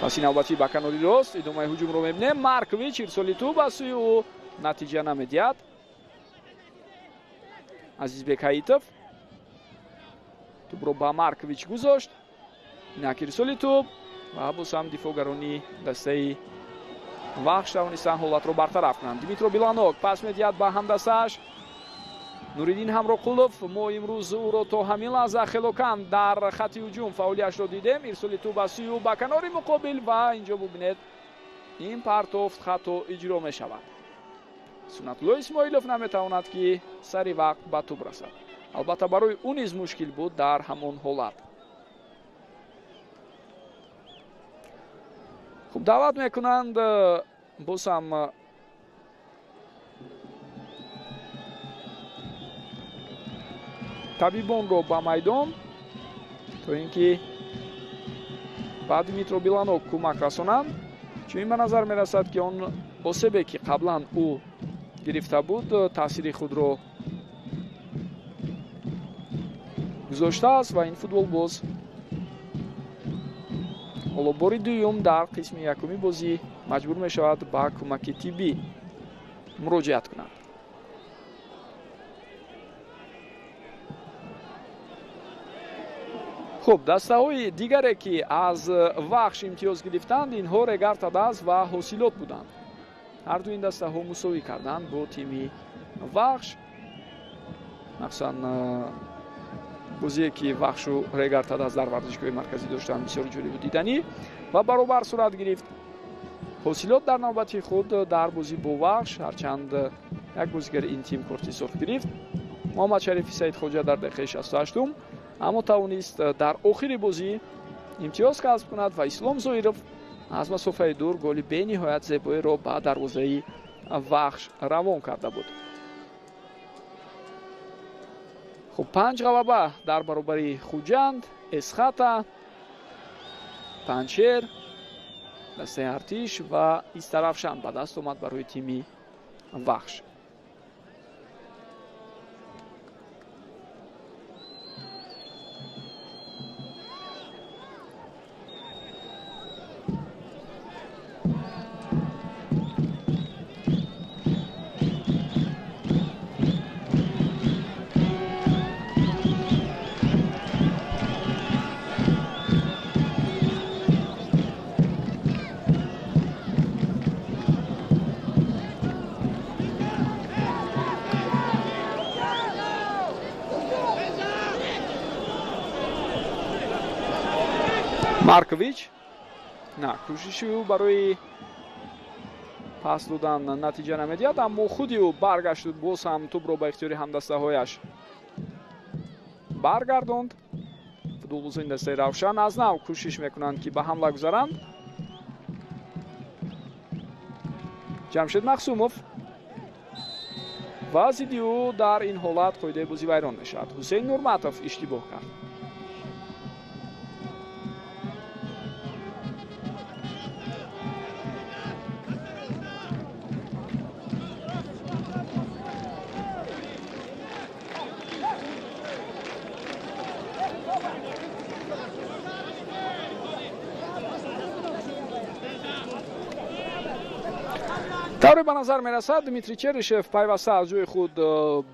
Speaker 1: паси навбатӣ ба канори рост идомаи ҳуҷумро мебинем. Маркович ирсоли тӯб аз сӯи ӯ натиҷа намедиҳад. Азизбек Ҳаитов тӯбро ба Маркович гузошт. инак ирсоли тӯб ва боз ҳам дифоъгарони дастаи Вахш тавонистанд ҳолатро бартараф кунанд. Димитро Биланок пас медиҳад ба ҳамдастааш Нуриддин Ҳамроқулов. мо имрӯз ӯро то ҳамин лаҳза хело кам дар хатти ҳуҷум фаъолиятшро дидем. ирсоли тӯб аз сӯи ӯ ба канори муқобил ва инҷо бубинед ин партофт хато иҷро мешавад. Сунатулло Исмоилов наметавонад ки сари вақт ба тӯб расад. албатта барои ӯ низ мушкил буд дар ҳамон ҳолат. хуб даъват мекунанд боз ҳам табибонро ба майдон то ин ки ба Димитро Биланок кӯмак расонанд, чунин ба назар мерасад ки он осебе ки қаблан ӯ гирифта буд таъсири худро гузоштааст ва ин футболбоз ҳоло бори дуюм дар қисми якуми бозӣ маҷбур мешавад ба кӯмаки тиббӣ муроҷиат кунад. хуб дастаҳои дигаре ки аз Вахш имтиёз гирифтанд, инҳо Регар Тадаз ва Ҳосилот буданд. ҳарду ин дастаҳо мусовӣ карданд бо тими Вахш. махсусан бозие ки Вахшу Регар Тадаз дар варзишгоҳи марказӣ доштанд бисёр ҷолибу диданӣ ва баробар сурат гирифт. Ҳосилот дар навбати худ дар бозӣ бо Вахш ҳарчанд як бозигари ин тим корти сурх гирифт, Муҳаммад Шарифи Саидхоҷа дар дақиқаи 68 аммо тавонист дар охири бозӣ имтиёз касб кунад ва Ислом Зоиров аз масофаи дур голи бениҳоят зебоеро ба дарвозаи Вахш равон карда буд. خب 5 غلبه در برابر خوجند، اسخطا، پنچر، دسته ارتش و ایسترافشان به دست اومد برای تیم وخش. маркович на кӯшиши ӯ барои пас додан натиҷа намедиҳад, аммо худи ӯ баргашт, боз ҳам тӯбро ба ихтиёри ҳамдастаҳояш баргардонд. футболбозони дастаи равшан аз нав кӯшиш мекунанд ки ба ҳамла гузаранд. ҷамшед мақсумов ва зидди ӯ дар ин ҳолат қоидаи бозӣ вайрон мешавад. ҳусейн нурматов иштибоҳ кард. тавре ба назар мерасад дмитрий черишев пайваста аз ҷои худ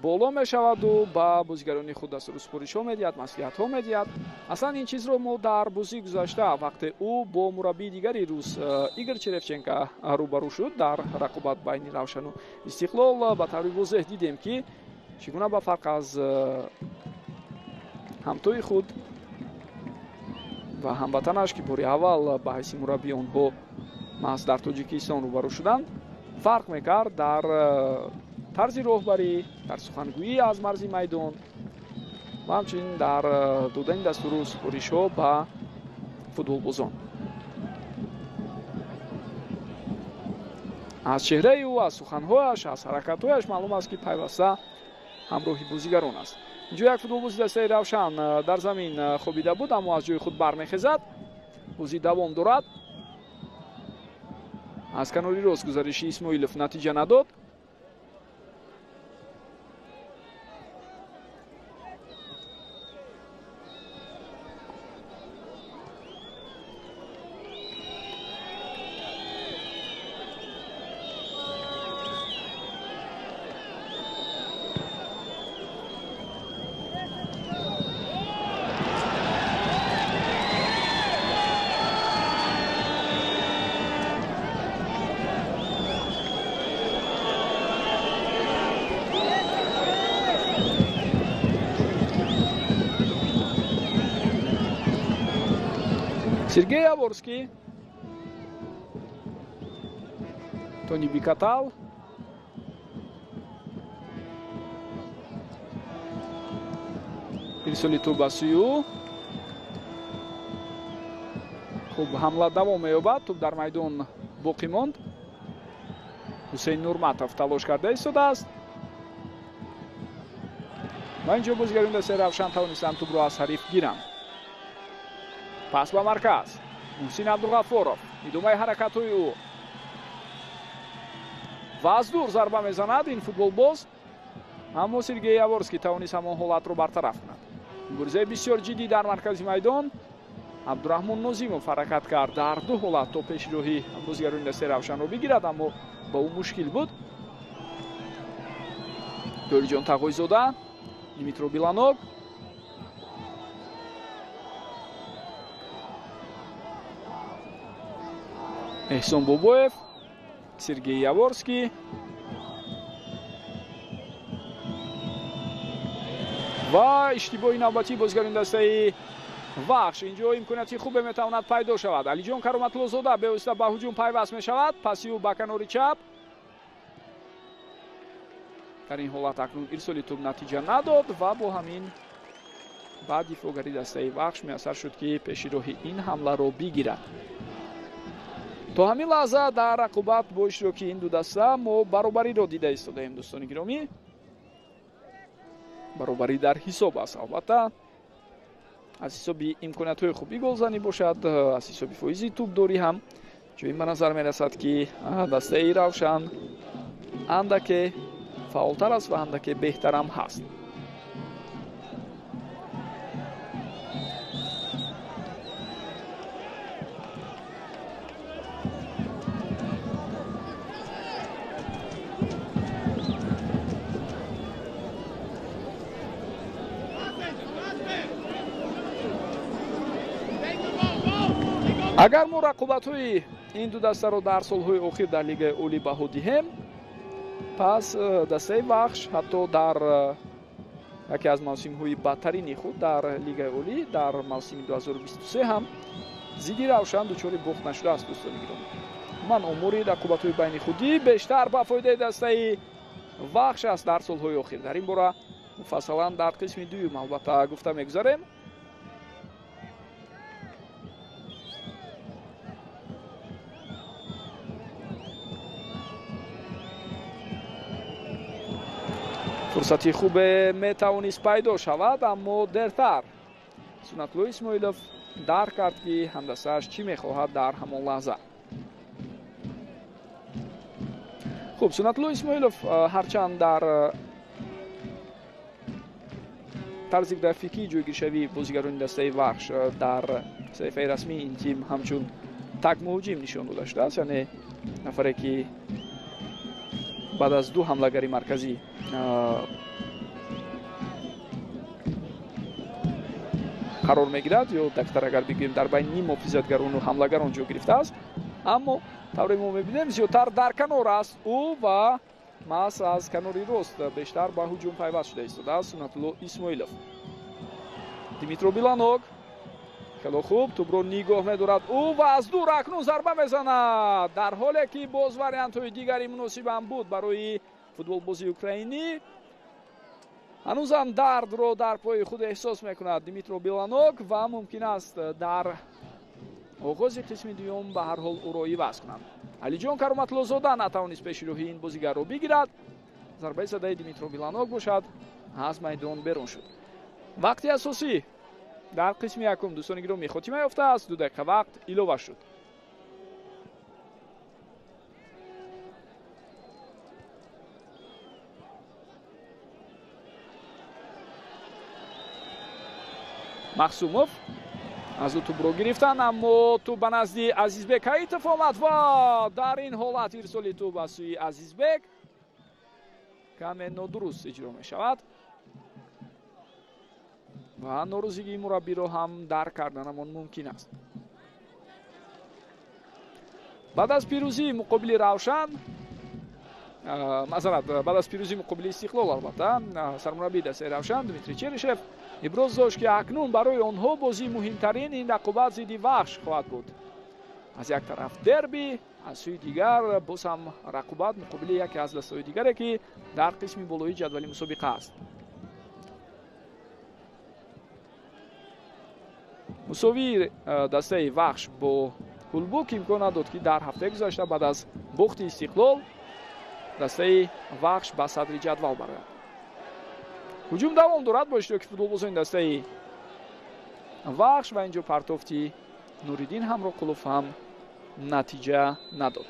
Speaker 1: боло мешаваду ба бозигарони худ дастуру супоришҳо медиҳад, маслиҳатҳо медиҳад. аслан ин чизро мо дар бозии гузашта вақте ӯ бо мураббии дигари рус игор черевченко рӯбарӯ шуд дар рақобат байни равшану истиқлол ба таври возеҳ дидем ки чӣ гуна ба фарқ аз ҳамтои худ ва ҳамватанаш ки бори аввал ба ҳайси мураббии онҳо маҳз дар тоҷикистон рӯбарӯ шуданд, фарқ мекард дар тарзи роҳбарӣ, дар сухангӯӣ аз марзи майдон ва ҳамчунин дар додани дастуру супоришҳо ба футболбозон. аз чеҳраи ӯ, аз суханҳояш, аз ҳаракатҳояш маълум аст ки пайваста ҳамроҳи бозигарон аст. инҷо як футболбози дастаи равшан дар замин хобида буд, аммо аз ҷои худ бармехезад. бозӣ давом дорад. аз канори рост гузариши исмоилов натиҷа надод. сергей яворский, тони бикатал, ирсоли тӯб ба сӯи ӯ. хуб, ҳамла давом меёбад. тӯб дар майдон боқӣ монд. ҳусейн нурматов талош карда истодааст ва инҷо бозигарони дастаи равшан тавонистанд тӯбро аз ҳариф гиранд. пас ба марказ муҳсин абдуғаффоров, идомаи ҳаракатҳои ӯ ва аз дур зарба мезанад ин футболбоз, аммо сергей яворский тавонист ҳамон ҳолатро бартараф кунад. муборизаи бисёр ҷиддӣ дар маркази майдон. абдураҳмон нозимов ҳаракат кард дар ду ҳолат то пешироҳи бозигарони дастаи равшанро бигирад, аммо ба ӯ мушкил буд. дӯриҷон тағоизода, димитро биланог, эҳсон бобоев, сергей яворский, ва иштибоҳи навбатии бозигарони дастаи вахш. инҷо имконияти хубе метавонад пайдо шавад. алиҷон кароматуллозода бевосита ба ҳуҷум пайваст мешавад. паси ӯ ба канори чап. дар ин ҳолат акнун ирсоли тӯб натиҷа надод ва бо ҳамин ба дифоъгари дастаи вахш муяссар шуд ки пешироҳи ин ҳамларо бигирад. то ҳамин лаҳза дар рақобат бо иштироки ин ду даста мо баробариро дида истодаем. дӯстони гиромӣ, баробарӣ дар ҳисоб аст. Албатта аз ҳисоби имкониятҳои хуби голзанӣ бошад, аз ҳисоби фоизи тӯбдорӣ ҳам ҷоин ба назар мерасад, ки дастаи Равшан андаке фаъолтар аст ва андаке беҳтарам ҳаст. агар мо рақобатҳои ин ду дастаро дар солҳои охир дар лигаи олӣ баҳо диҳем, пас дастаи Вахш ҳатто дар яке аз мавсимҳои бадтарини худ дар лигаи олӣ дар мавсими 2023 ҳам зидди Равшан дучори бохт нашудааст. дӯстони гиромӣ, ман омори рақобатҳои байни худӣ бештар ба фоидаи дастаи Вахш аст дар солҳои охир. дар ин бора муфассалан дар қисми дуюм албатта гуфта мегузарем. фурсати хубе метавонист пайдо шавад, аммо дертар. Сунатулло Исмоилов дарк кард, ки ҳамдастааш чӣ мехоҳад дар ҳамон лаҳза. хуб, Сунатулло Исмоилов ҳарчанд дар тарзи графикии ҷойгиршавии бозигарони дастаи Вахш дар саҳифаи расмии ин тим ҳамчун так муҳоҷим нишон дода шудааст, яъне нафаре, ки баъд аз ду ҳамлагари марказӣ қарор мегирад, ё дактар агар бигӯем дар байни ним муҳофизатгарону ҳамлагарон ҷо гирифтааст. Аммо тавре мо мебинем зиёдтар дар канор аст ӯ ва маҳз аз канори рост бештар ба ҳуҷум пайваст шуда истодааст Сунатулло Исмоилов. Димитро Биланог хело хуб тӯбро нигоҳ медорад ӯ ва аз дур акнун зарба мезанад, дар ҳоле ки боз вариантҳои дигари муносибам буд барои футболбози украинӣ. ҳанӯзам дардро дар пои худ эҳсос мекунад Димитро Биланог ва мумкин аст дар оғози қисми дуюм ба ҳар ҳол ӯро иваз кунанд. Алиҷон Кароматлозода натавонист пешироҳи ин бозигарро бигирад. зарбаи задаи Димитро Биланог бошад, аз майдон берун шуд. вақти асосӣ дар қисми якум дӯстони гиромӣ хотима ёфтааст. 2 дақиқа вақт илова шуд. Махсумов аз ӯ тӯбро гирифтан, аммо тӯб ба назди Азизбек ҳаитов омад ва дар ин ҳолат ирсоли тӯб аз сӯи Азизбек каме нодуруст иҷро мешавад ва норӯзигии мураббиро ҳам дарк карданамон мумкин аст. баъд аз пирӯзии муқобили Равшан, мазарат, баъд аз пирӯзии муқобили Истиқлол албатта, сармураббии дастаи Равшан Дмитрий Черишев иброз дошт, ки акнун барои онҳо бозии муҳимтарин ин рақобат зидди Вахш хоҳад буд. аз як тараф дерби, аз сӯи дигар боз ҳам рақобат муқобили яке аз дастаҳои дигаре, ки дар қисми болоии ҷадвали мусобиқа аст. мусовии дастаи Вахш бо Кулбук имкон надод, ки дар ҳафтаи гузашта баъд аз бохти Истиқлол дастаи Вахш ба садри ҷадвал барояд. ҳуҷум давом дорад бо иштироки футболбозони дастаи Вахш ва инҷо партофти Нуриддин Ҳамроқулов ҳам натиҷа надод.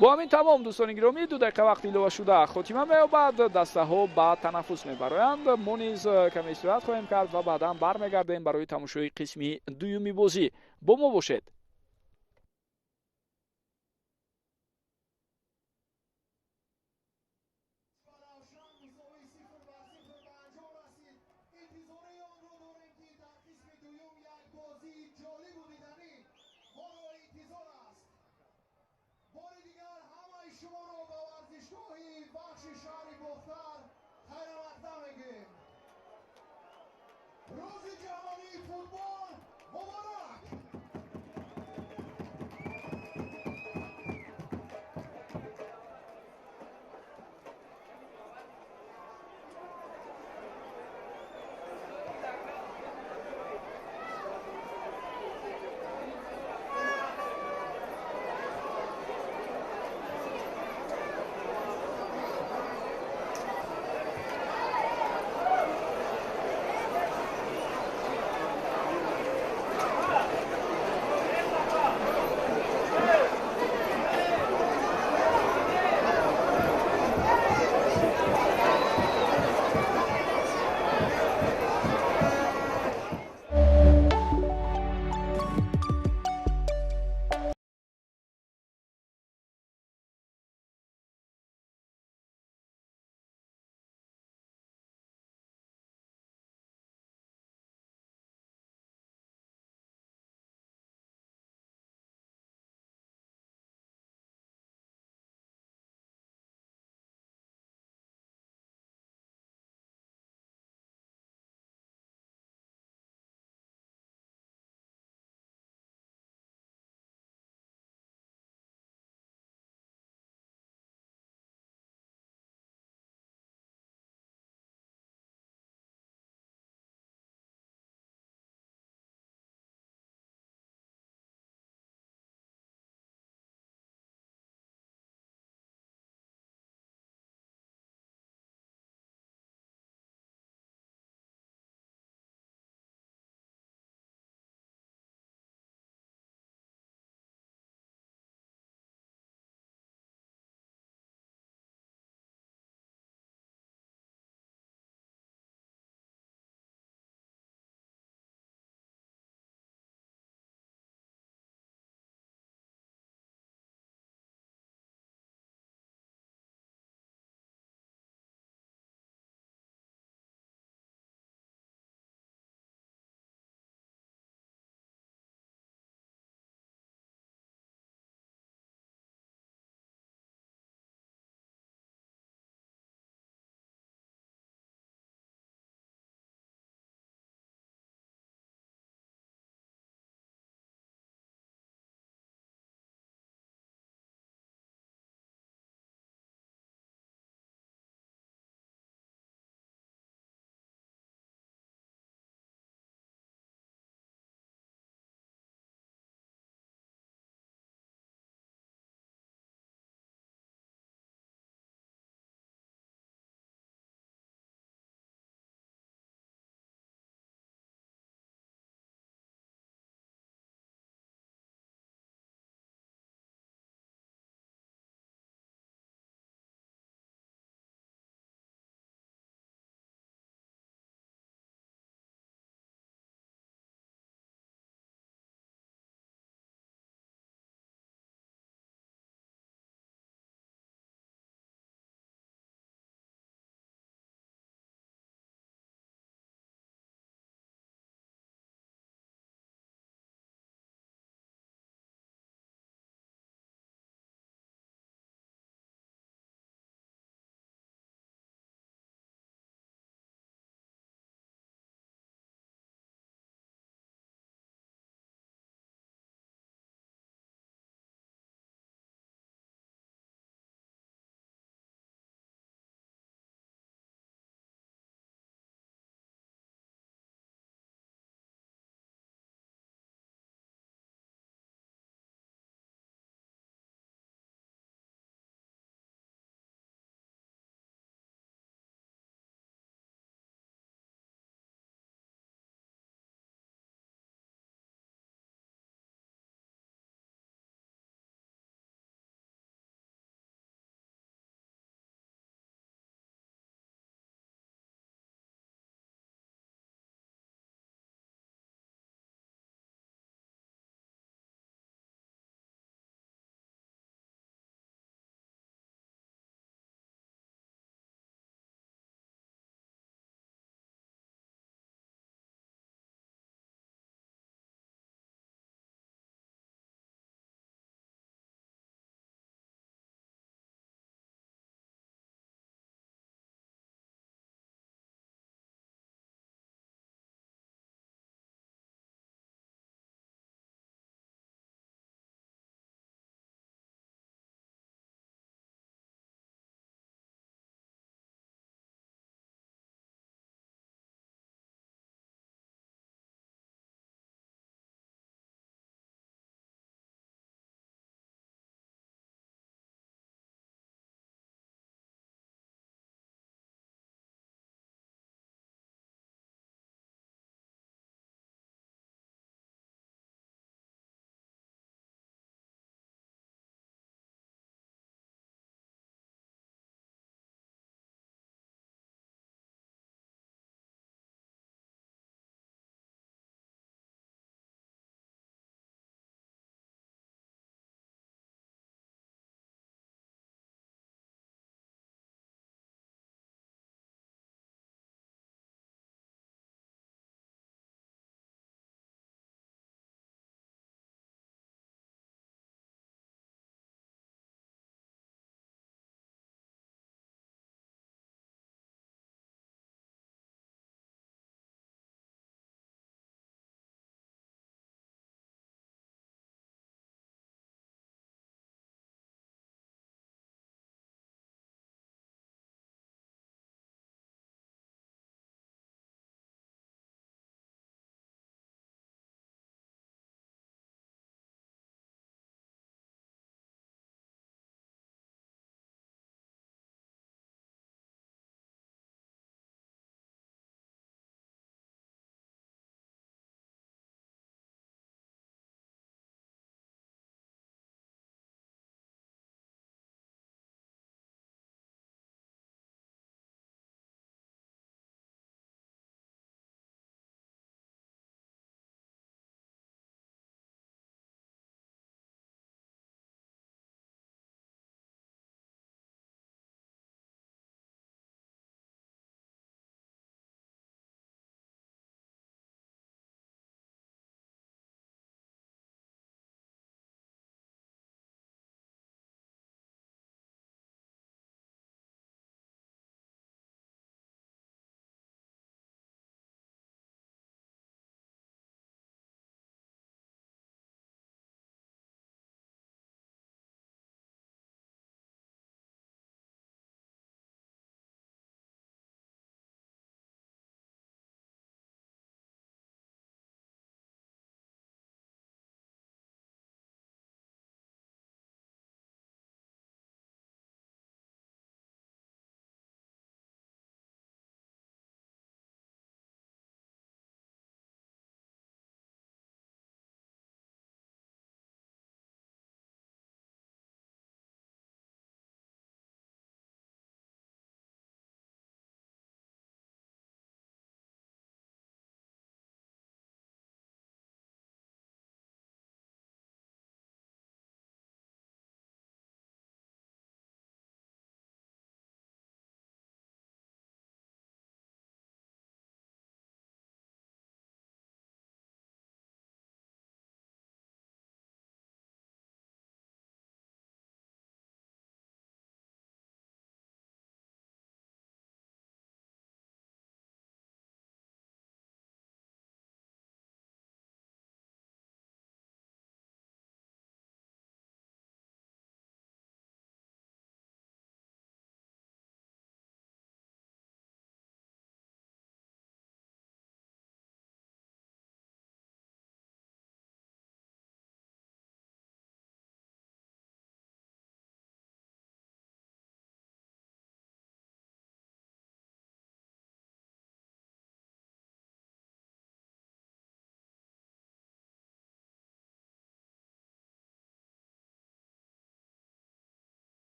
Speaker 1: бо ҳамин тамом дӯстони гиромӣ 2 дақиқа вақти илова шуда хотима меёбад. дастаҳо ба танаффус мебароянд. мо низ каме истироҳат хоҳем кард ва баъдан бармегардем барои тамошои қисми дуюми бозӣ. бо мо бошед.
Speaker 2: روز جهانی فوتبال مبارک.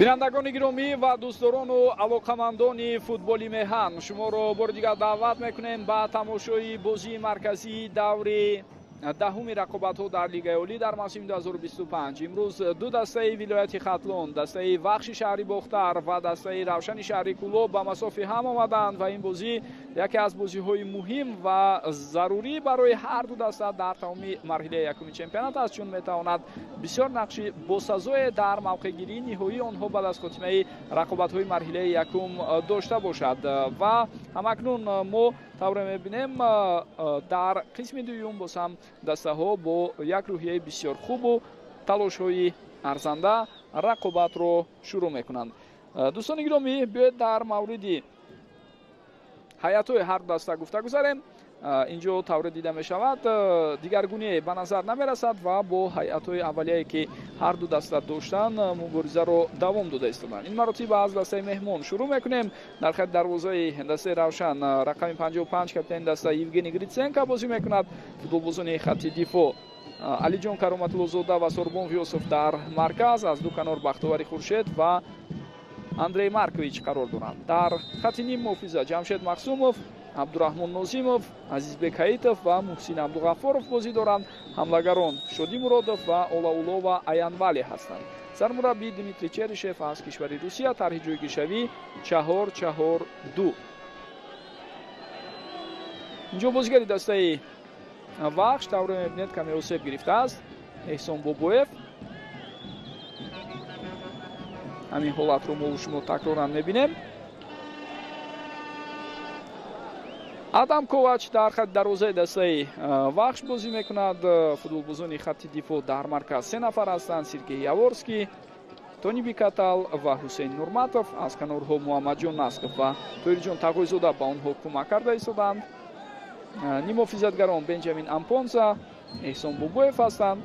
Speaker 1: бинандагони гиромӣ ва дӯстдорону алоқамандони футболи меҳан, шуморо бори дигар даъват мекунем ба тамошои бозии марказии даври даҳуми рақобатҳо дар Лигаи Олӣ дар мавсими 2025. Имрӯз ду дастаи вилояти Хатлон, дастаи Вахши шаҳри Бохтар ва дастаи Равшани шаҳри Кӯлоб ба масофи ҳам омаданд ва ин бозӣ яке аз бозиҳои муҳим ва зарурӣ барои ҳар ду даста дар тамоми марҳилаи якуми чемпионат аст, чун метавонад бисёр нақши босазое дар мавқеъгирии ниҳоии онҳо баъд аз хотимаи рақобатҳои марҳилаи якум дошта бошад. Ва ҳамакнун мо тавре мебинем дар қисми дуюм боз ҳам дастаҳо бо як рӯҳияи бисёр хубу талошҳои арзанда рақобатро шурӯъ мекунанд. дӯстони гиромӣ, биёед дар мавриди ҳайатҳои ҳар даста гуфта гузарем. инҷо тавре дида мешавад, дигаргуние ба назар намерасад ва бо ҳайатҳои аввалияе ки ҳар ду даста доштанд муборизаро давом дода истоданд. ин маротиба аз дастаи меҳмон шурӯъ мекунем. дар хати дарвозаи дастаи Равшан рақами 55 капитани даста Евгений Гриценко бозӣ мекунад. футболбозони хатти дифоъ Алиҷон Кароматуллозода ва Сорбон Ғиёсов дар марказ, аз ду канор Бахтовари Хуршед ва Андрей Маркович қарор доранд. дар хатти ним муҳофиза Ҷамшед Махсумов, Абдураҳмон Нозимов, Азизбек Ҳаитов ва Муҳсин Абдуғаффоров бозӣ доранд. ҳамлагарон Шодӣ Муродов ва Олауло ва Аянвале ҳастанд. сармураббӣ Дмитрий Черишев аз кишвари Русия, тарҳи ҷойгиршавӣ 4-4-2. инҷо бозигари дастаи Вахш тавре мебинед каме осеб гирифтааст. Эҳсон Бобоев. ҳамин ҳолатро мо шумо такроран мебинем. Адам Ковач дар хатти дарвозаи дастаи Вахш бозӣ мекунад. футболбозони хатти дифоъ дар марказ се нафар ҳастанд: Сергей Яворский, Тони Бикатал ва Ҳусейн Нурматов. аз канорҳо Муҳаммадҷон Насков ва Тоҳирҷон Тағоизода ба онҳо кӯмак карда истоданд. нимуҳофизатгарон Бенҷамин Ампонза, Эҳсон Бобоев ҳастанд.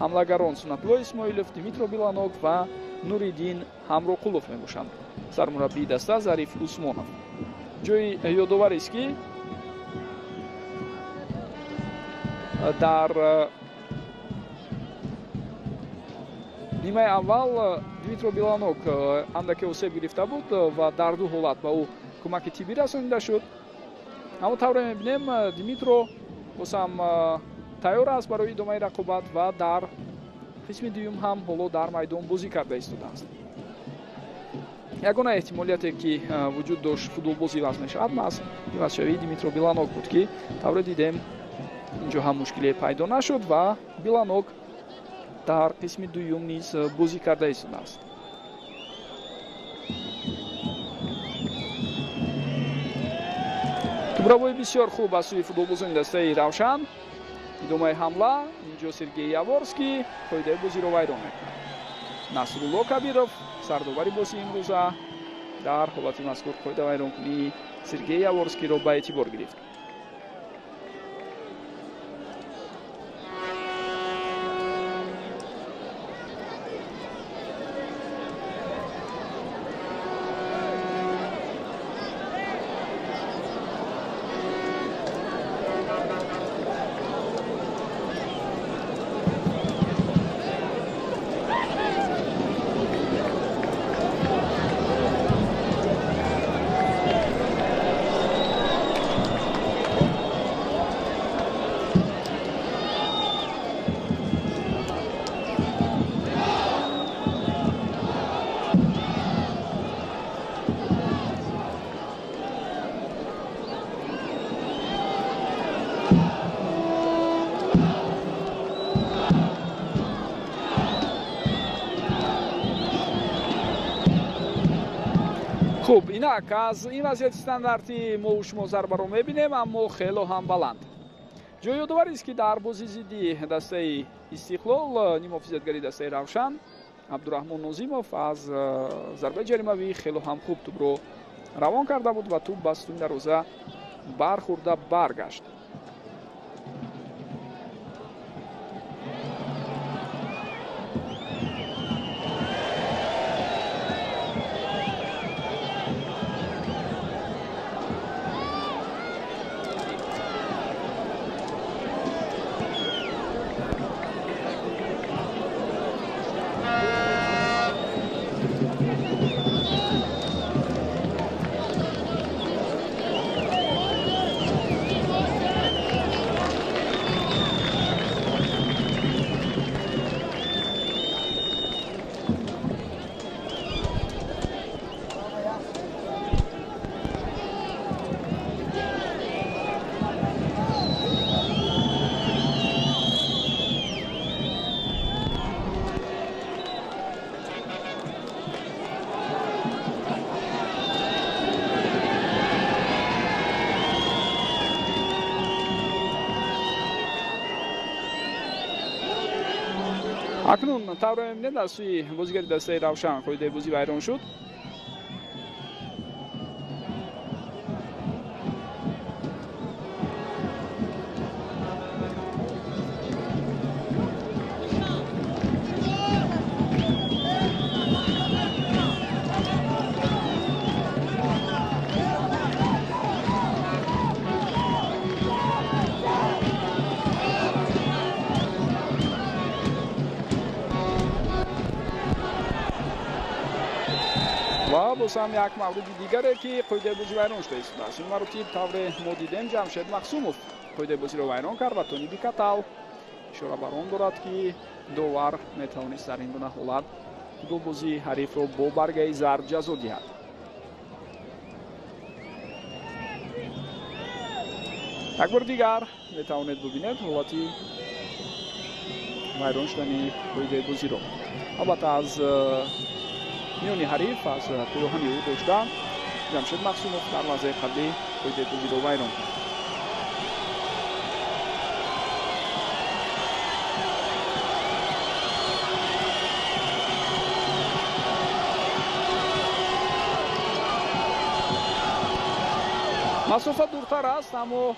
Speaker 1: ҳамлагарон Сунатулло Исмоилов, Димитро Биланок ва Нуриддин Ҳамроқулов мебошанд. сармураббии даста Зариф Усмонов. ҷои ёдоварест ки дар нимаи аввал Димитро Биланок андаке осеб гирифта буд ва дар ду ҳолат ба ӯ кӯмаки тиббӣ расонида шуд. аммо тавре мебинем Димитро бозам тайёр аст барои идомаи рақобат ва дар қисми дуюм ҳам ҳоло дар майдон бозӣ карда истодааст. ягона эҳтимолияте ки вуҷуд дошт футболбози вазнешавад аз ивазшавии Димитро Биланок буд ки тавре дидем инҷо ҳам мушкиле пайдо нашуд ва Биланок дар қисми дуюм низ бозӣ карда истодааст. тӯбравои бисёр хуб аз сӯи футболбозони дастаи Равшан. идомаи ҳамла инҷо Сергей Яворский қоидаи бозиро вайрон мекунад. Насрулло Кабиров сардовари бозии имрӯза дар ҳолати мазкур қоида вайронкунии Сергей Яворскийро ба эътибор гирифт. хуб, инак аз ин вазъияти стандартӣ мо шумо зарбаро мебинем, аммо хело ҳам баланд. ҷои ёдоварест ки дар бозии зидди дастаи Истиқлол нимуҳофизатгари дастаи Равшан Абдураҳмон Нозимов аз зарбаи ҷаримавӣ хело ҳам хуб тӯбро равон карда буд ва тӯб ба сутуни дарвоза бархӯрда баргашт. акнун тавра мебинед аз сӯи бозигари дастаи равшан қоидаи бозӣ вайрон шуд. ва боз ҳам як мавриди дигаре ки қоидаи бозӣ вайрон шуда истодааст. ин маротиб тавре мо дидем ҷамшед мақсумов қоидаи бозиро вайрон кард ва тони бикатал ишора бар он дорад ки довар метавонист дар ин гуна ҳолат футболбози ҳарифро бо баргаи зард ҷазо диҳад. як бор дигар метавонед бубинед ҳолати вайрон шудани қоидаи бозиро. албатта аз миёни ҳариф аз пироҳани ӯ дошта ҷамшед мақсумов дар лаҳзаи қаблӣ қоидаи бозиро вайрон кард. масофа дуртар аст, аммо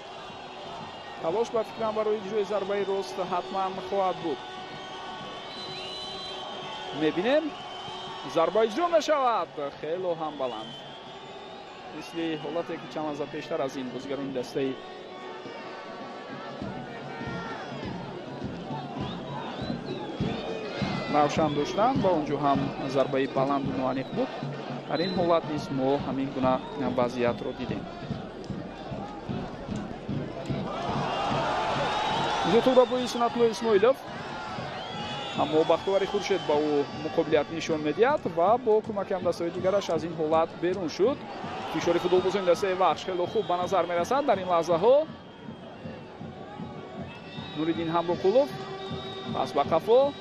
Speaker 1: талош ба фикрам барои иҷрои зарбаи рост ҳатман хоҳад буд. мебинем зарба иҷро мешавад, хело ҳам баланд, мисли ҳолате ки чанд лаҳза пештар аз ин бозигарони дастаи равшан доштанд ва онҷо ҳам зарбаи баланду ноаниқ буд. дар ин ҳолат низ мо ҳамин гуна вазъиятро дидем. инҷо бои Сунатулло Исмоилов, аммо бахтовари Хуршед ба ӯ муқобилият нишон медиҳад ва бо кӯмаки ҳамдастҳои дигараш аз ин ҳолат берун шуд. фишори футболбозони дастаи вахш хело хуб ба назар мерасад дар ин лаҳзаҳо. Нуриддин Ҳамрокулов пас ба қафо,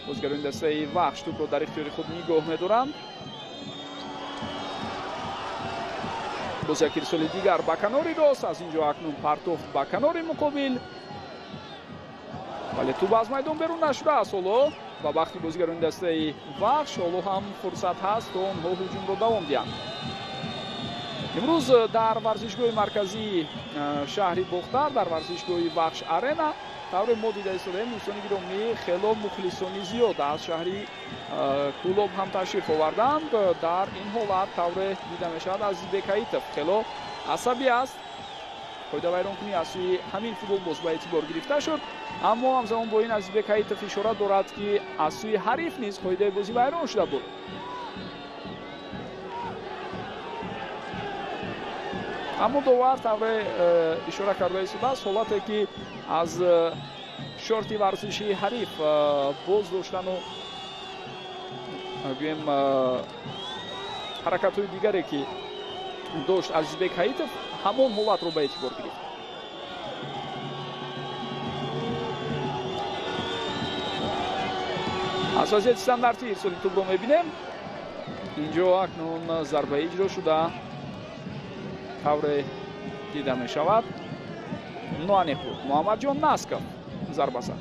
Speaker 1: бозигарони дастаи вахш тӯбро дар ихтиёри худ нигоҳ медоранд. боз як ирсоли дигар ба канори рост, аз инҷо акнун партофт ба канори муқобил, вале тӯб аз майдон берун нашудааст. ҳоло ба бахти бозигарони дастаи вахш ҳоло ҳам фурсат ҳаст то онҳо ҳуҷумро давом диҳанд. имрӯз дар варзишгоҳи марказии шаҳри бохтар, дар варзишгоҳи вахш арена, тавре мо дида истодаем дӯстони гиромӣ хело мухлисони зиёд аз шаҳри кӯлоб ҳам ташриф оварданд. дар ин ҳолат тавре дида мешавад Азизбек Ҳаитов хело асабӣ аст. қоидавайронкунӣ аз сӯи ҳамин футболбоз ба эътибор гирифта шуд, аммо ҳамзамон бо ин Азизбек Ҳаитов ишора дорад ки аз сӯи ҳариф низ қоидаи бозӣ вайрон шуда буд. аммо довар тавре ишора карда истодааст ҳолате ки аз шорти варзиши ҳариф боз доштану гӯем ҳаракатҳои дигаре ки дошт Азизбек Ҳаитов ҳамон ҳолатро ба эътибор гирифт. аз вазъияти стандартӣ ирсоли тӯбро мебинем. инҷо акнун зарба иҷро шуда тавре дида мешавад ноаниқ буд. Муҳаммадҷон Насков зарба зад.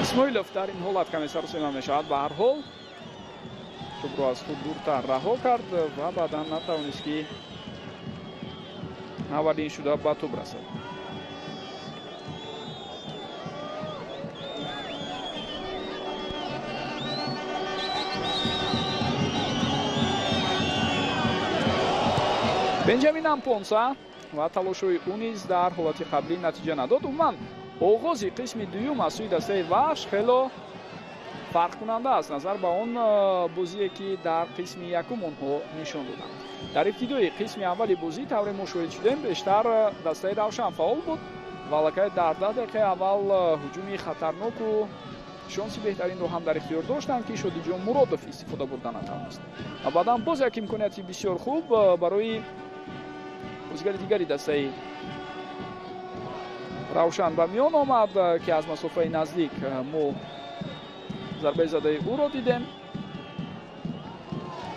Speaker 1: исмоилов дар ин ҳолат каме саросема мешавад. ба ҳар ҳол тӯбро аз худ дуртар раҳо кард ва баъдан натавонист ки аввалин шуда ба тӯб расад. бенҷамин Ампонса ва талошҳои ӯ низ дар ҳолати қаблӣ натиҷа надод. умуман оғози қисми дуюм аз сӯи дастаи вахш хело фарқкунанда аст назар ба он бозие ки дар қисми якум онҳо нишон доданд. дар ибтидои қисми аввали бозӣ тавре мо шоҳид шудем бештар дастаи равшан фаъол буд ва аллакай дар 10 дақиқаи аввал ҳуҷуми хатарноку шонси беҳтаринро ҳам дар ихтиёр доштанд ки Шодиҷон Муродов истифода бурда натавонист. Баъдан боз як имконияти бисёр хуб барои бозигари дигари дастаи равшан ба миён омад ки аз масофаи наздик мо зарбаи задаи ӯро дидем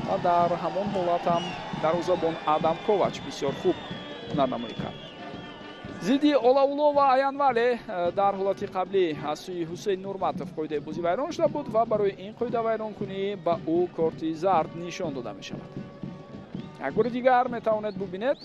Speaker 1: ва дар ҳамон ҳолат ҳам дарвозабон Адам Ковач бисёр хуб ҳунарнамоӣ кард. зидди Олауло ва Аянвале дар ҳолати қаблӣ аз сӯи Ҳусейн Нурматов қоидаи бозӣ вайрон шуда буд ва барои ин қоида вайронкунӣ ба ӯ корти зард нишон дода мешавад. як бори дигар метавонед бубинед.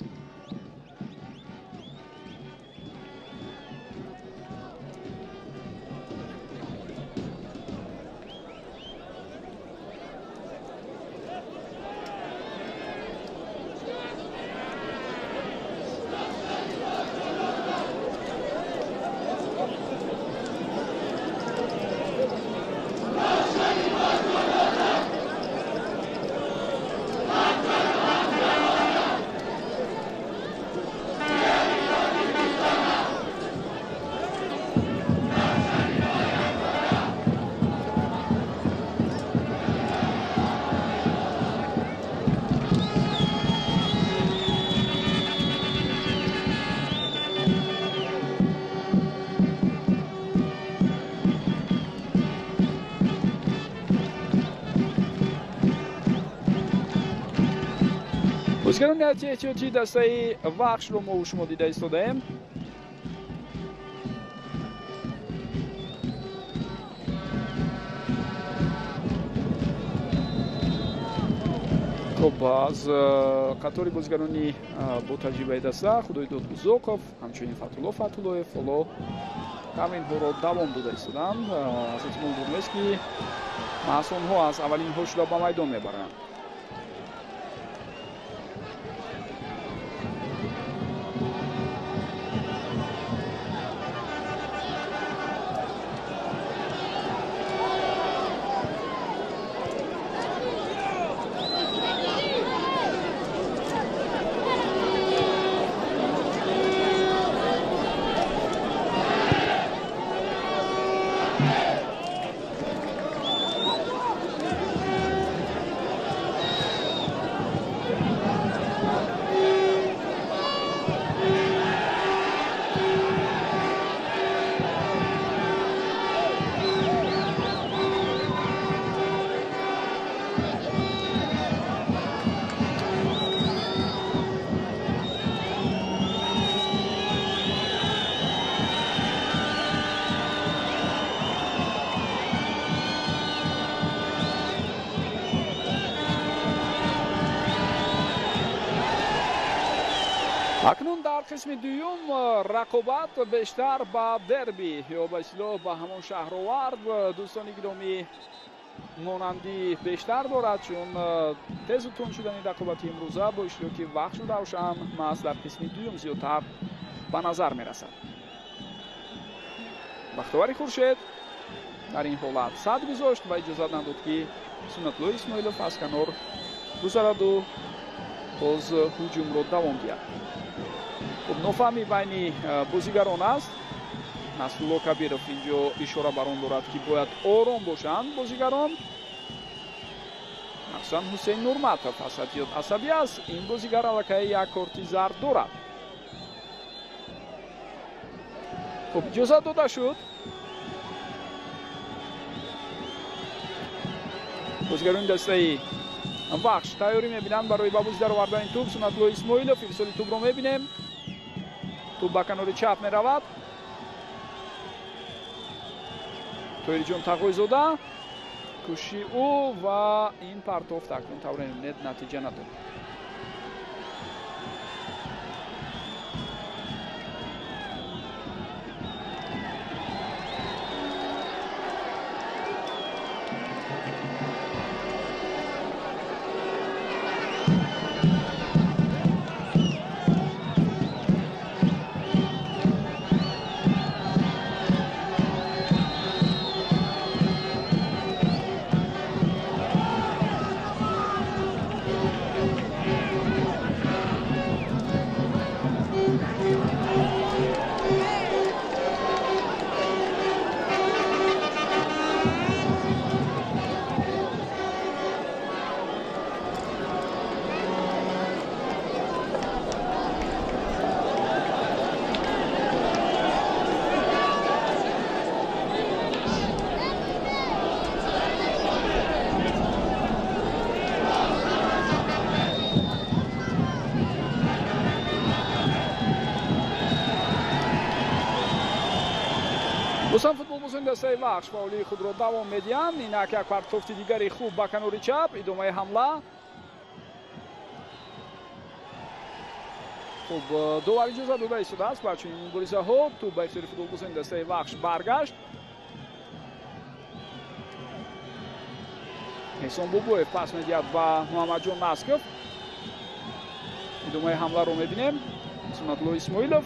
Speaker 1: бозигарони эҳтиётии дастаи вахшро мо шумо дида истодаем. хуб аз қатори бозигарони бо таҷрибаи даста худоидод Узоқов ҳамчунин Фатулло Фатуллоев ҳоло тамринҳоро давом дода истоданд. аз эҳтимол дур нест ки маҳз онҳо аз аввалинҳо шуда ба майдон мебаранд. акнун дар қисми дуюм рақобат бештар ба дерби ё ба истлоҳ ба ҳамон шаҳровард дӯстони гиромӣ монандӣ бештар дорад, чун тезу тун шудани рақобати имрӯза бо иштироки Вахшу Равшан маҳз дар қисми дуюм зиёдтар ба назар мерасад. Бахтовари Хуршед дар ин ҳолат сад гузошт ва иҷозат надод ки Суннатлои Исмоилов аз канор гузараду боз ҳуҷумро давом диҳад. нофаҳмӣ байни бозигарон аст. Насрулло Кабиров инҷо ишора бар он дорад ки бояд ором бошанд бозигарон. махсусан Ҳусейн Нурматов асабӣ аст. ин бозигар аллакай як корти зард дорад. хуб иҷозат дода шуд. бозигарони дастаи Вахш тайёрӣ мебинанд барои ба бозӣ даровардани тӯб. Суннатло Исмоилов ирсоли тӯбро мебинем. тӯб ба канори чап меравад. Тоҳириҷон Тағоизода кӯшиши ӯ ва ин партофт акнун тавре натиҷа надод. футболбозони дастаи вахш фаъолии худро давом медиҳанд. Инак як партофти дигари хуб ба канори чап. идомаи ҳамла. хуб довар иҷоза дода истодааст ба чунин муборизаҳо. ту ба ихтиёри футболбозони дастаи вахш баргашт. эҳсон бобоев пас медиҳад ба муҳаммадҷон насков. идомаи ҳамларо мебинем. сунатулло исмоилов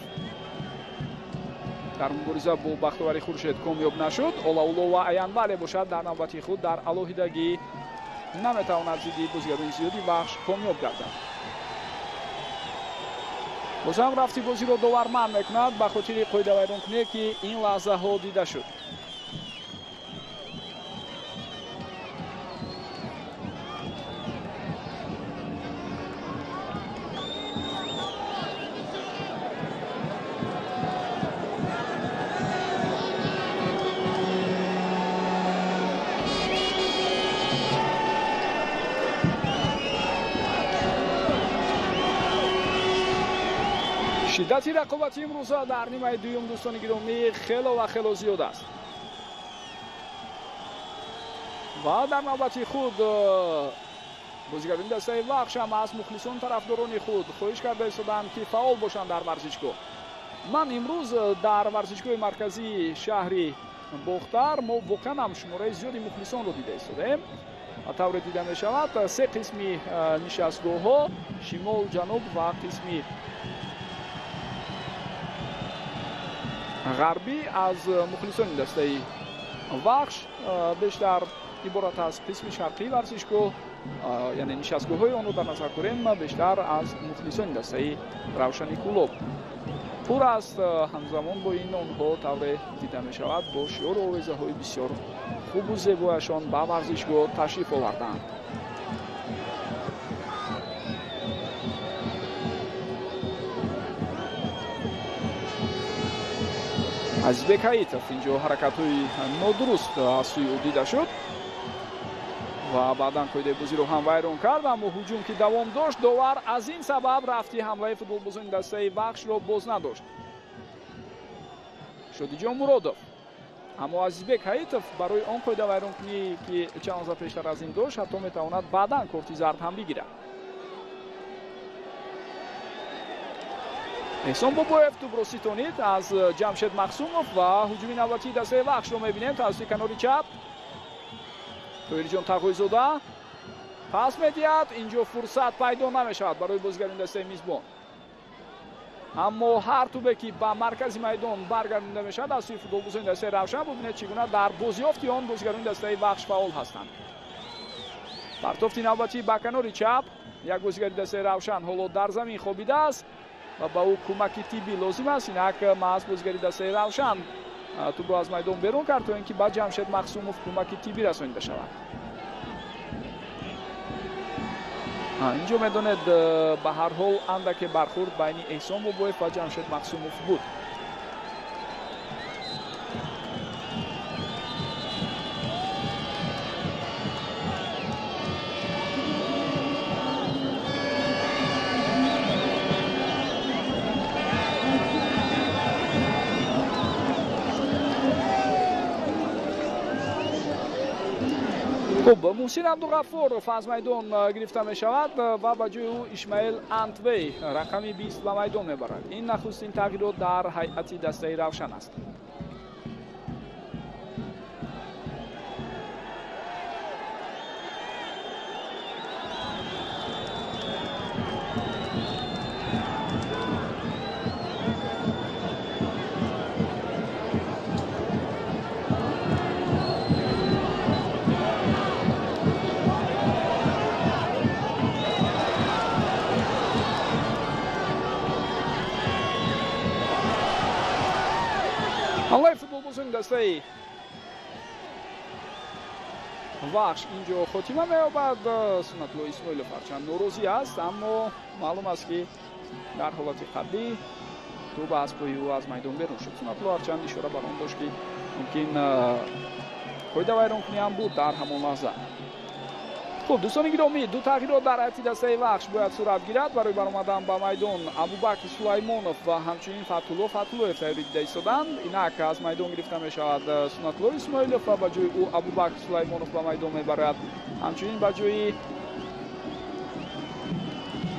Speaker 1: дар мубориза бо бахтовари хуршед комёб нашуд. олаулова аянвале бошад дар навбати худ дар алоҳидагӣ наметавонад зидди бозигарони зиёди вахш комёб гардад. бозам рафти бозиро довар манъ мекунад ба хотири қоидавайронкуне ки ин лаҳзаҳо дида шуд. шиддати рақобати имрӯза дар нимаи дуюм дӯстони гиромӣ хело ва хело зиёд аст. ва дар навбати худ бозигарони дастаи вахш ҳам аз мухлисон тарафдорони худ хоҳиш карда истоданд ки фаъол бошанд дар варзишгоҳ. ман имрӯз дар варзишгоҳи марказии шаҳри бохтар мо воқеан ҳам шумораи зиёди мухлисонро дида истодаем. тавре дида мешавад се қисми нишастгоҳҳо шимол ҷануб ва қисми ғарбӣ аз мухлисони дастаи вахш бештар иборат аз қисми шарқии варзишгоҳ, яъне нишастгоҳҳои онро дар назар дорем, бештар аз мухлисони дастаи равшани кулоб. пур аст ҳамзамон бо ин онҳо тавре дида мешавад бо шиёру овезаҳои бисёр хубу зебояшон ба варзишгоҳ ташриф овардаанд. азизбек ҳаитов инҷо ҳаракатҳои нодуруст аз сӯи ӯ дида шуд ва баъдан қоидаи бозиро ҳам вайрон кард. аммо ҳуҷум ки давом дошт, довар аз ин сабаб рафти ҳамлаи футболбозони дастаи вахшро боз надошт. шодиҷон муродов, аммо азизбек ҳаитов барои он қоида вайронкунӣ ки чанд лаҳза пештар аз ин дошт ҳатто метавонад баъдан корти зард ҳам бигирад. эҳсон бобоев тубро ситонид аз ҷамшед мақсумов ва ҳуҷуми навбатии дастаи вахшро мебинем тавассути канори чап. тоҳирҷон тағоизода пас медиҳад. инҷо фурсат пайдо намешавад барои бозигарони дастаи мизбон. аммо ҳар тубе ки ба маркази майдон баргардонда мешавад аз сӯи футболбозони дастаи равшан бубинед чӣ гуна дар бозёфти он бозигарони дастаи вахш фаъол ҳастанд. партофти навбатӣ ба канори чап. як бозигари дастаи равшан ҳоло дар замин хобидааст ва ба ӯ кӯмаки тиббӣ лозим аст. инак маҳз бозигари дастаи равшан тубро аз майдон берун кард то ин ки ба ҷамшед мақсумов кӯмаки тиббӣ расонида шавад. инҷо медонед ба ҳар ҳол андаке бархӯрд байни эҳсон бобоев ва ҷамшед мақсумов буд. хуб муҳсин абдуғаффоров аз майдон гирифта мешавад ва ба ҷои ӯ ишмаил антвей рақами 20 ба майдон мебарад. ин нахустин тағйирот дар ҳайати дастаи равшан аст. ҳамлаи футболбозони дастаи вахш инҷо хотима меёбад. сунатулло исмоилов ҳарчанд норозӣ аст, аммо маълум аст ки дар ҳолати қаблӣ тӯба аз пои ӯ аз майдон берун шуд. сунатулло ҳарчанд ишора бар он дошт ки мумкин қоида вайронкунӣ ҳам буд дар ҳамон лаҳза. خب دوستان گرامی، دو تغییرات در حد دسته وحش باید صورت گیرد. برای برآمدن به میدان ابوبکر سلیمانوف و همچنین فتح‌الله تغییر دیده ایستادند. اینک از میدان گرفته می شود سنت‌الله اسماعیلوف و به جای او ابوبکر سلیمانوف به میدان میبرد. همچنین به جای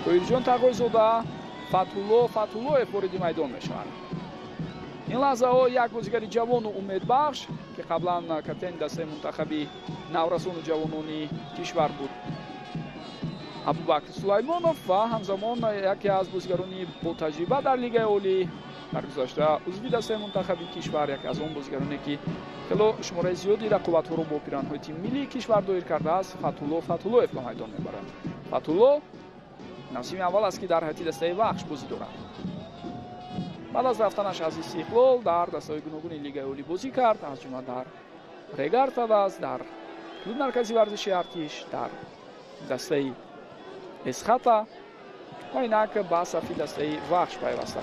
Speaker 1: تویرجان تقوی‌زاده فتح‌الله وارد میدان می شود. این لحظه ها یک بازیگر جوان و امیدبخش که قبلا کاپیتان دسته منتخبی نورسان جوانانی کشور بود ابوبکر سلیمانوف و همزمان یکی از بازیگرانی با تجربه در لیگ عالی در گذشته عضو دسته منتخبی کشور، یکی از آن بازیگرانی که خیلی شماره زیادی رقابت‌ها را با پیرنهای تیم ملی کشور دایر کرده است. فتح‌الله به میدان میبرد. فتح‌الله نسیم اول است که در حد دسته وحش بازی دارد. بعد از رفتنش از استقلال در دسته‌های گوناگون لیگ عالی بازی کرد، از جمله در رگارتاداس، در کلوب مرکزی ورزشی ارتش، در دسته اسخاتا و اینک به صفی دسته وحش پیوسته.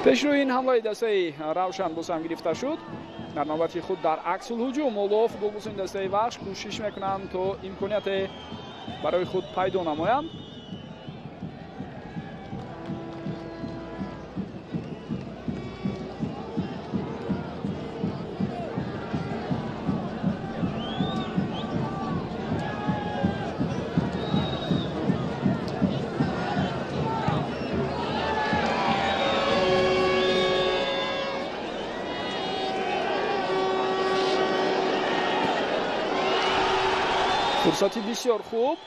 Speaker 1: پیشروی این حمله دسته روشن بازم گرفته شد. در نوبت خود در عکس الهجوم حالا فوتبال‌بازان دسته وحش کوشش میکنند تا امکانیت برای خود پیدا نمایند. فرصتی بسیار خوب،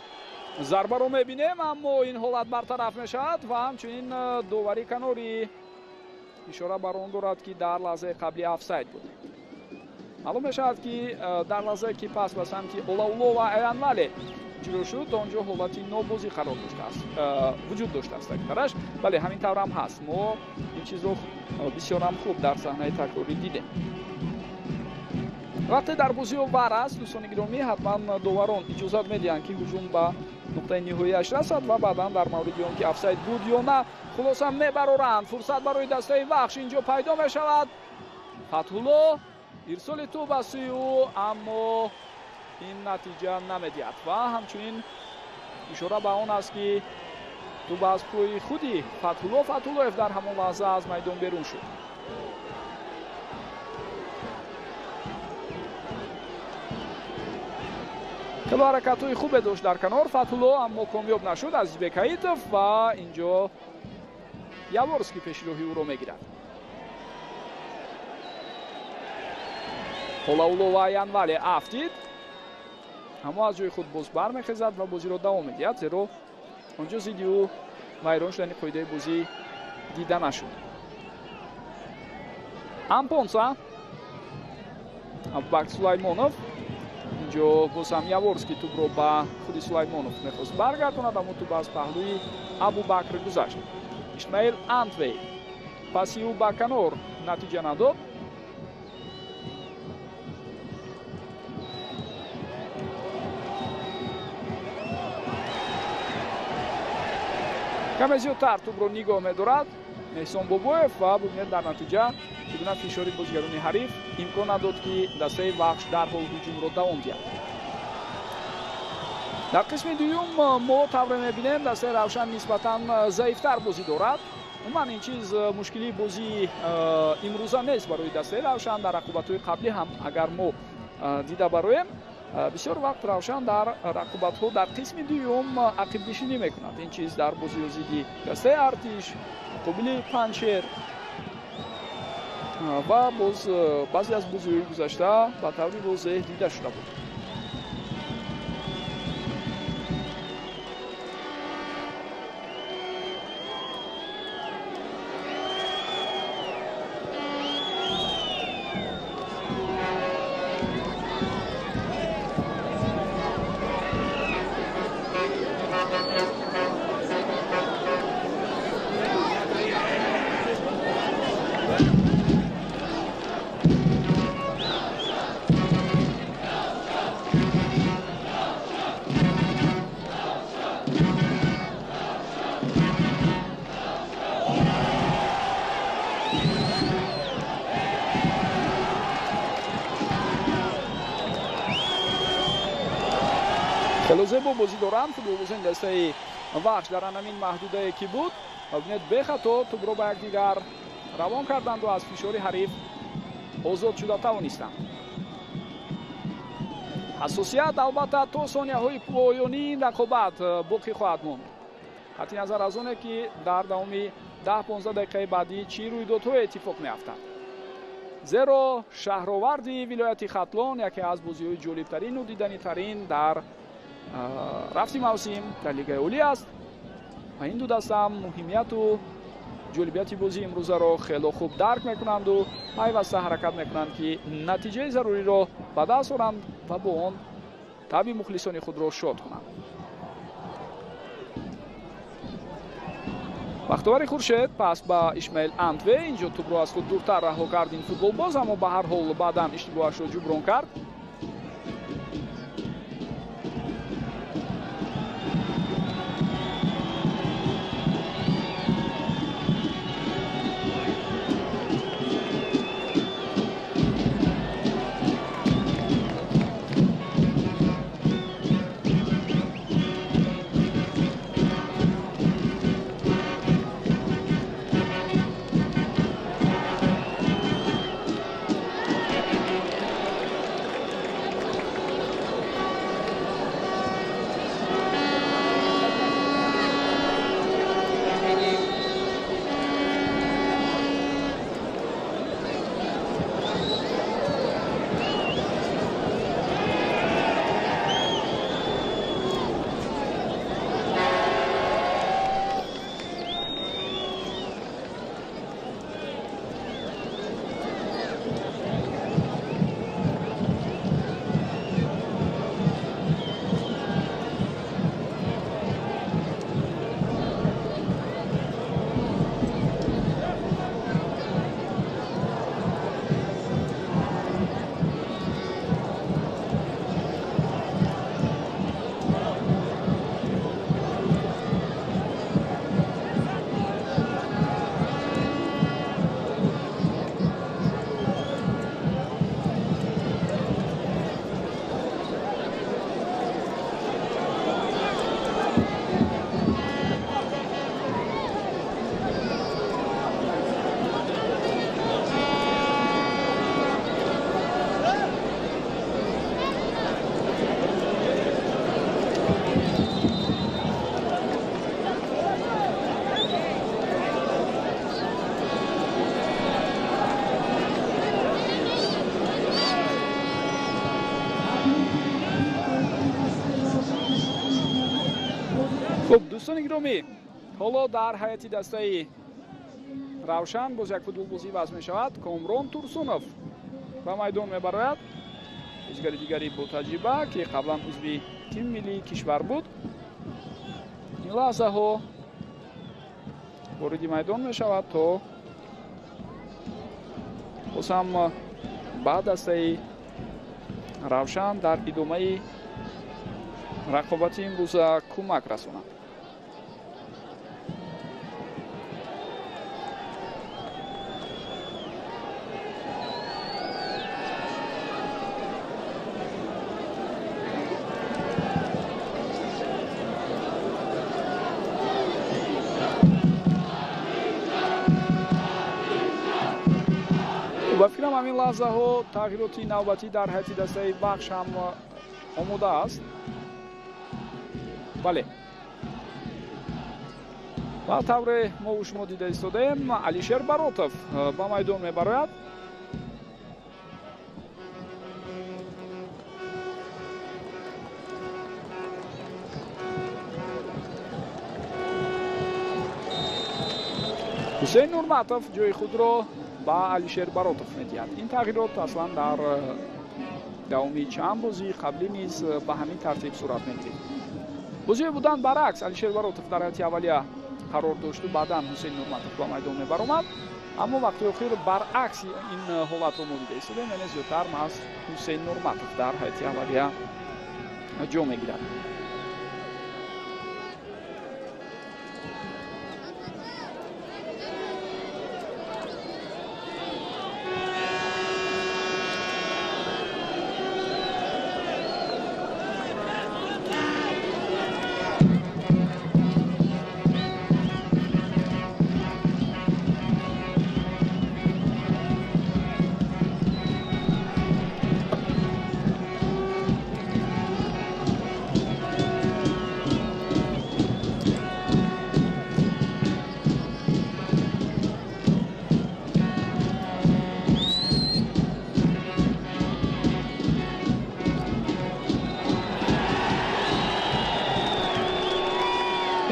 Speaker 1: ضربه رو میبینیم اما این حالت برطرف میشد و همچنین داوری کناری اشاره بر آن دارد که در لحظه قبلی آفساید بود. معلوم میشد که در لحظه که پس به سمت اولاولو و ایانوالی جلو شد آنجا حالتی نابازی قرار داشته است، وجود داشته است. بله همین طور هم هست. ما این چیز رو بسیار هم خوب در صحنه تکراری دیدیم. وقتی در بازی ور است دوستان گرامی، حتما داوران اجازت میدهند که هجوم به نقطه نهاییش رسد و بعدا در موردی آنکه آفساید بود یا نه خلاصه میبرند. فرصت برای دسته وحش اینجا پیدا می شود. فتح‌الله ارسال توپ به سوی او اما این نتیجه نمیدهد و همچنین اشاره به آن است که توپ از پای خودی فتح‌الله در همان لحظه از میدان بیرون شد. خیلی حرکت‌های خوبی داشت در کنار فتح‌الله اما کامیاب نشد از بکایتوف و اینجا یاورسکی پیشروی او را میگیرد. اولاولو و ایانوالی افتید اما از جای خود باز برمیخیزد و بازی را دوام میدهد، زیرا آنجا ضد او میدان شدن قاعده بازی دیده نشد. امپونسا ابوبکر سلیمانوف اینجا باز هم یاورسکی توپ رو به خود سلیمانوف میخواست برگرداند اما توپ از پهلوی ابوبکر گذشت. اسماعیل انتوی پاسی او به کنار نتیجه نداد. کمی زیادتر توپ رو نگاه می‌دارد احسان بابویف و ببینید در نتیجه بدون فشار بازیگران حریف امکان نداد که دسته وحش در حال هجوم رو دوام دهد. در قسم دوم ما طور می‌بینیم دسته روشن نسبتاً ضعیف‌تر بازی دارد. عموما این چیز مشکلی بازی امروزه نیست برای دسته روشن. در رقابت‌های قبلی هم اگر ما دیده برایم بسیار وقت روشن در رقابت‌ها در قسم دوم عقب نشینی می‌کند. این چیز در بازی ضد دسته ارتش مقابل پنچر و باز بعضی از بازی‌های گذشته به طوری واضح دیده شده بود. خیلی زیبا بازی دارند فوتبالبازان دسته وحش در همین محدوده که بود. ببینید به خطا توپ رو به یکدیگر روان کردند و از فشار حریف آزاد شده توانستند. حساسیت البته تا ثانیه‌های پایانی رقابت باقی خواهد ماند. قطع نظر از اونه که در دوام 10-15 دقیقه بعدی چی رویدادهای اتفاق میافتد. زیرا شهرآوردی ولایت ختلان یکی از بازی‌های جالب‌ترین و دیدنی‌ترین در رفت موسم در لیگ اولی است و این دو دسته هم مهمیت و جالبیت بازی امروزه را خیلی خوب درک میکنند و پیوسته حرکت میکنند که نتیجه ضروری را به دست آورند و با آن طبع مخلصان خود را شاد کنند. بختیار خورشید پس به اسماعیل انتوی اینجا توپ را از خود دورتر رها کرد این فوتبال باز، اما به هر حال بعدا اشتباهش را جبران کرد. خب دوستان گرامی، حالا در حیاتی دسته روشن باز یک فوتبالبازی وضع می شود. کامران تورسونов به میدان می براید. بازیگر دیگری با تجربه که قبلا عضو تیم ملی کشور بود. این لحظه ها وارد میدان می شود تا باز هم بعد دسته روشن در ادامه رقابت امروز کمک رساند. و فکرم همین لحظه ها تغییراتی نوبتی در حیاتی دسته بخش هم آماده است. بله، و طور ما و شما دیده ایستادیم علیشیر براتов به میدان میبراید. حسین نورمتov جای خود را به علیشیر براتov میدهد. این تغییرات اصلا در داومی چند بازی قبلی نیز به همین ترتیب صورت میگیرد. بازی بودن برعکس علیشیر براتov در حالت اولیه قرار داشت و بعدا حسین نورمتov به میدان میبرآمد، اما وقتی اخیر برعکس این حالت رو ما دیده ایستادیم، یعنی زیادتر از حسین نورمتov در حالت اولیه جا میگیرد.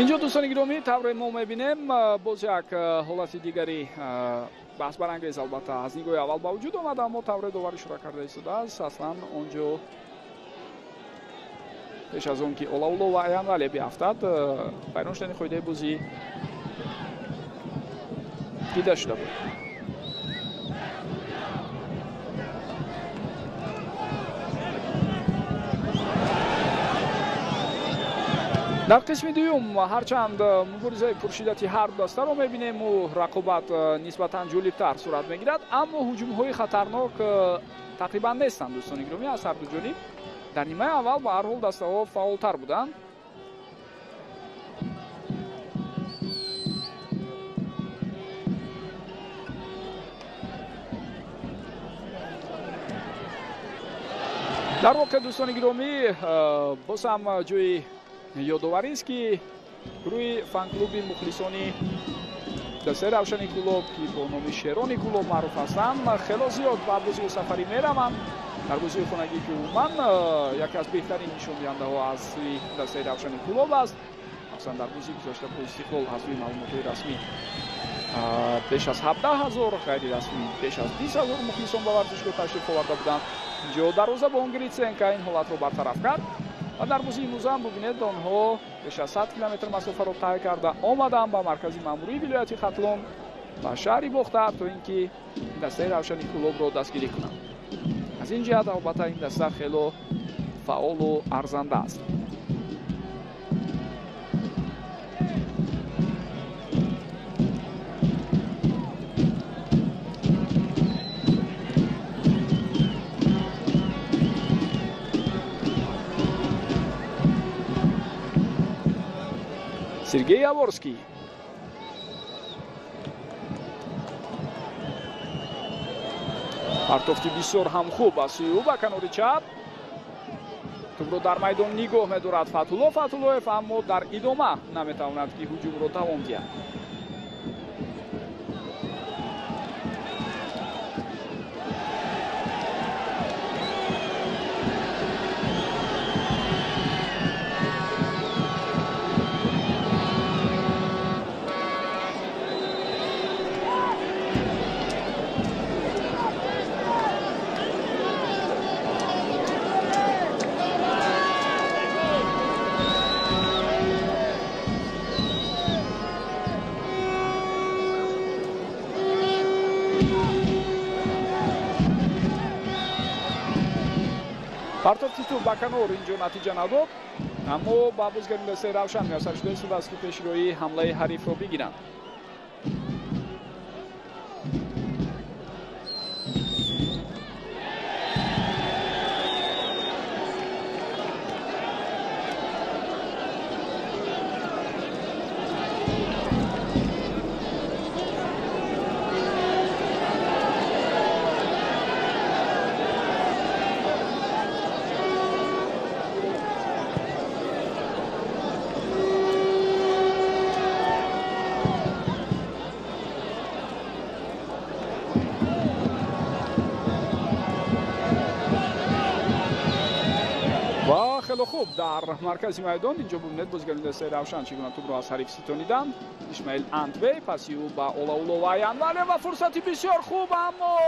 Speaker 1: اینجا دوستان گرامی طور ما میبینیم باز یک حالت دیگری بحث برانگیز البته از نگاه اول با وجود آمد، اما طور دوباره شروع کرده ایستاده است. اصلا اونجا پیش از اون که اولاولو و ایان ولی بیافتد بیرونشتنی خویده بوزی دیده شده بود. در قسم دوم هرچند مبارزه پرشدتی هر دو دسته رو میبینیم و رقابت نسبتا جالبتر صورت میگیرد، اما هجوم های خطرناک تقریبا نیستند دوستان گرامی از هر دو جانب. در نیمه اول به هر حال دسته ها فعالتر بودند. در واقع دوستان گرامی باز هم جوی یادآوری است که روی فن کلوب مخلصانی دسته روشنی کلوب که با نام شیرانی کلوب معروف هستند خیلی زیاد بر بازی سفری میروند. در بازی خانگی که عموما یکی از بهترین نشان دهنده ها از دسته روشنی کلوب است. مثلا در بازی گذاشته با استقلال حسب معلومات رسمی بیش از 17,000 غیر رسمی بیش از 20,000 مخلصان به ورزشگاه تشریف آورده بودند. اینجا دروازه با گریتسنکا این حالت رو برطرف کرد و در بازی امروز هم ببینید آنها بیش از 100 کیلومتر مسافت را طی کرده آمدن به مرکز ماموری ولایت ختلون و شهری باخته تا اینکه دسته روشنی کلوب را دستگیری کنند. از این جهت البته این دسته خیلی فعال و ارزنده است. سرگئی یاورسکی پرتافتی بسیار هم خوب از سوی او به کنار چپ توپ رو در میدان نگاه می‌دارد فتولوف، اما در ادامه نمیتواند که هجوم رو دوام دهد. پرتافتی تو با کنار اینجا نتیجه نداد، اما با بازیگران دسته روشن میسر شده است که پیشروی حمله حریف رو بگیرند. خیلی خوب در مرکز میدان اینجا ببینید بازیگران دسته روشن چگونه توپ رو از حریف ستانیدند. اسماعیل انتوی پسی او با اولاولو و ایانولی و فرصتی بسیار خوب، اما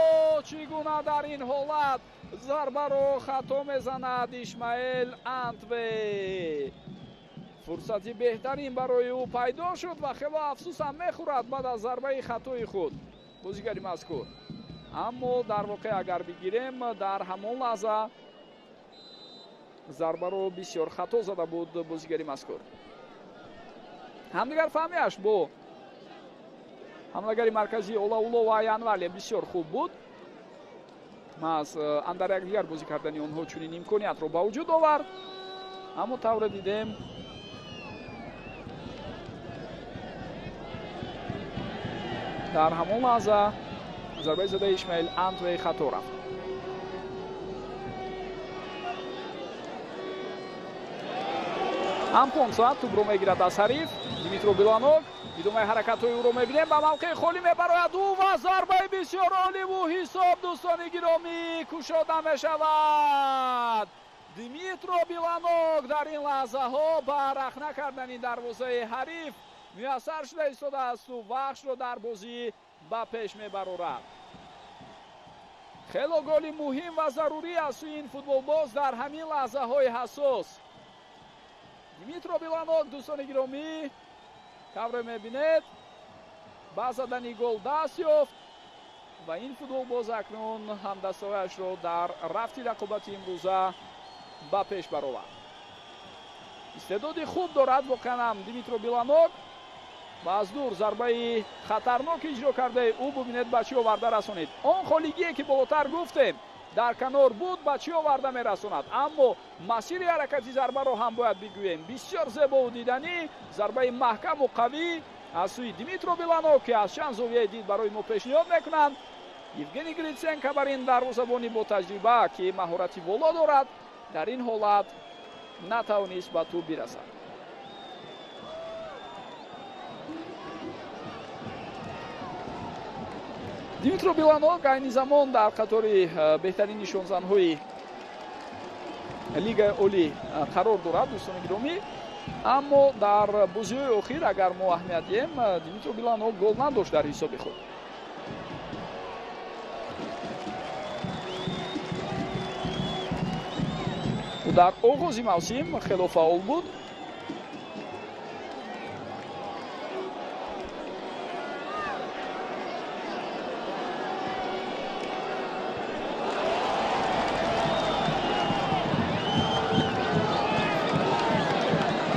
Speaker 1: چگونه در این حالت ضربه رو خطا میزند اسماعیل انتوی. فرصتی بهترین برای او پیدا شد و خیلی افسوس هم میخورد بعد از ضربه خطای خود بازیگری مذکور. اما در واقع اگر بگیریم در همان لحظه ضربه رو بسیار خطا زده بود بازیگری مذکور. همدیگر فهمیش با حملهگری مرکزی اولاولو و ایانولی بسیار خوب بود. از اندر یک دیگر بازی کردن اونها چنین امکانیت رو با وجود آورد، اما طور دیدیم در همون لحظه ضربه زده اسماعیل انتوی خطا رفت. امپونسا توپ رو میگیرد از حریف دیمیترو بیلانوک، ادامه حرکت های او رو میبینیم به موقع خالی میبراید او و ضربه بسیار عالی و حساب دوستان گرامی کشاده میشود. Димитро Биланок дар ин лаҳзаҳо ба рахна кардани дарвозаи ҳариф муяссар шуда истодааст вақтро дар бозӣ ба пеш мебарорад. хело голи муҳим ва зарурӣ аст ин футболбоз дар ҳамин лаҳзаҳои ҳассос. Димитро Биланок, дӯстони гиромӣ, тавре мебинед, ба задани гол даст ёфт ва ин футболбоз акнун ҳамдастҳояшро дар рафти рақобати имрӯза ба пеш баровард. истеъдоди хуб дорад воқеан ҳам Димитро Биланок ва аз дур зарбаи хатарнок иҷро кардаи ӯ бубинед ба чӣ оварда расонид. Он холигие ки болотар гуфтем дар канор буд ба чӣ оварда мерасонад, аммо масири ҳаракати зарбаро ҳам бояд бигӯем. Бисёр зебову диданӣ, зарбаи маҳкаму қавӣ аз сӯи Димитро Биланок ки аз чанд зовияи дид барои мо пешниҳод мекунанд. Евгений Гритсенко бар ин дарвозабони бо таҷриба ки маҳорати боло дорад дар ин ҳолат натавонист ба тӯб бирасад. Димитро Биланок айни замон дар қатори беҳтарин нишонзанҳои лигаи олӣ қарор дорад, дӯстони гиромӣ, аммо дар бозиҳои охир агар мо аҳамият диҳем, Димитро Биланок гол надошт дар ҳисоби худ. ӯ дар оғози мавсим хело фаъол буд.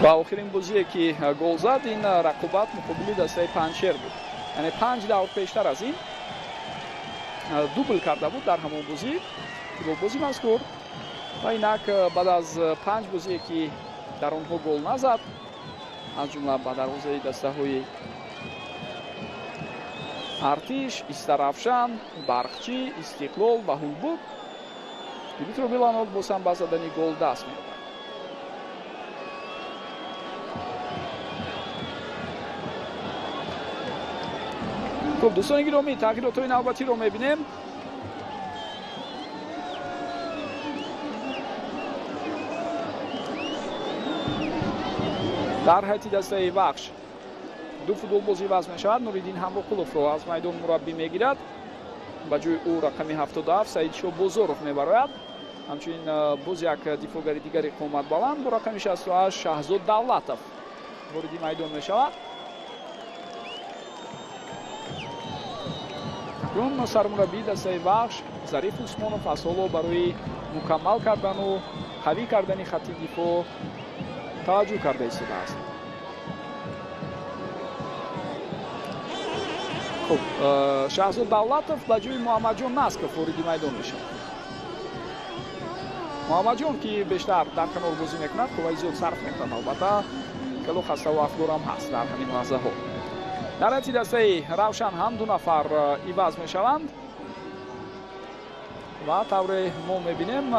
Speaker 1: ба охирин бозие ки гол зад, ин рақобат муқобили дастаи Панҷшер буд. Яъне 5 давр пештар аз ин дубл карда буд дар ҳамон бозӣ футболбози мазкур ва инак баъд аз 5 бозие ки дар онҳо гол назад, аз ҷумла ба дарвозаи дастаҳои Артиш, Истаравшан, Барқчӣ, Истиқлол ва Ҳулбук, Димитро Биланок боз ҳам ба задани гол даст меёбад. خب دوستان گرامی، تغییرات‌های نوبتی رو می‌بینیم. در حیاتی دسته بخش دو فوتبالبازی وضع می‌شود. نوریدین همراقولوف رو از میدان مربی می‌گیرد. با جای او رقم 77 سعید شوبوزورов می‌براید. همچنین باز یک دفاعگر دیگری قامت بلند با رقم 68 شهزاد давлатов وارد میدان می‌شود. اکنون سرمربی دسته بخش ظریف عثمانов از حالا برای مکمل کردن و قوی کردن خط دفاع توجه کرده ایستاده است. خب شهزاد давлатов با جای محمدجان نسکов وارد میدان میشه. محمدجان که بیشتر در کنار بازی میکند، قوی زیاد صرف میکند، البته کلو خسته و افدار هم هست در همین لحظه ها. در حتی دسته روشن هم دو نفر عوض می شوند و طور ما می بینیم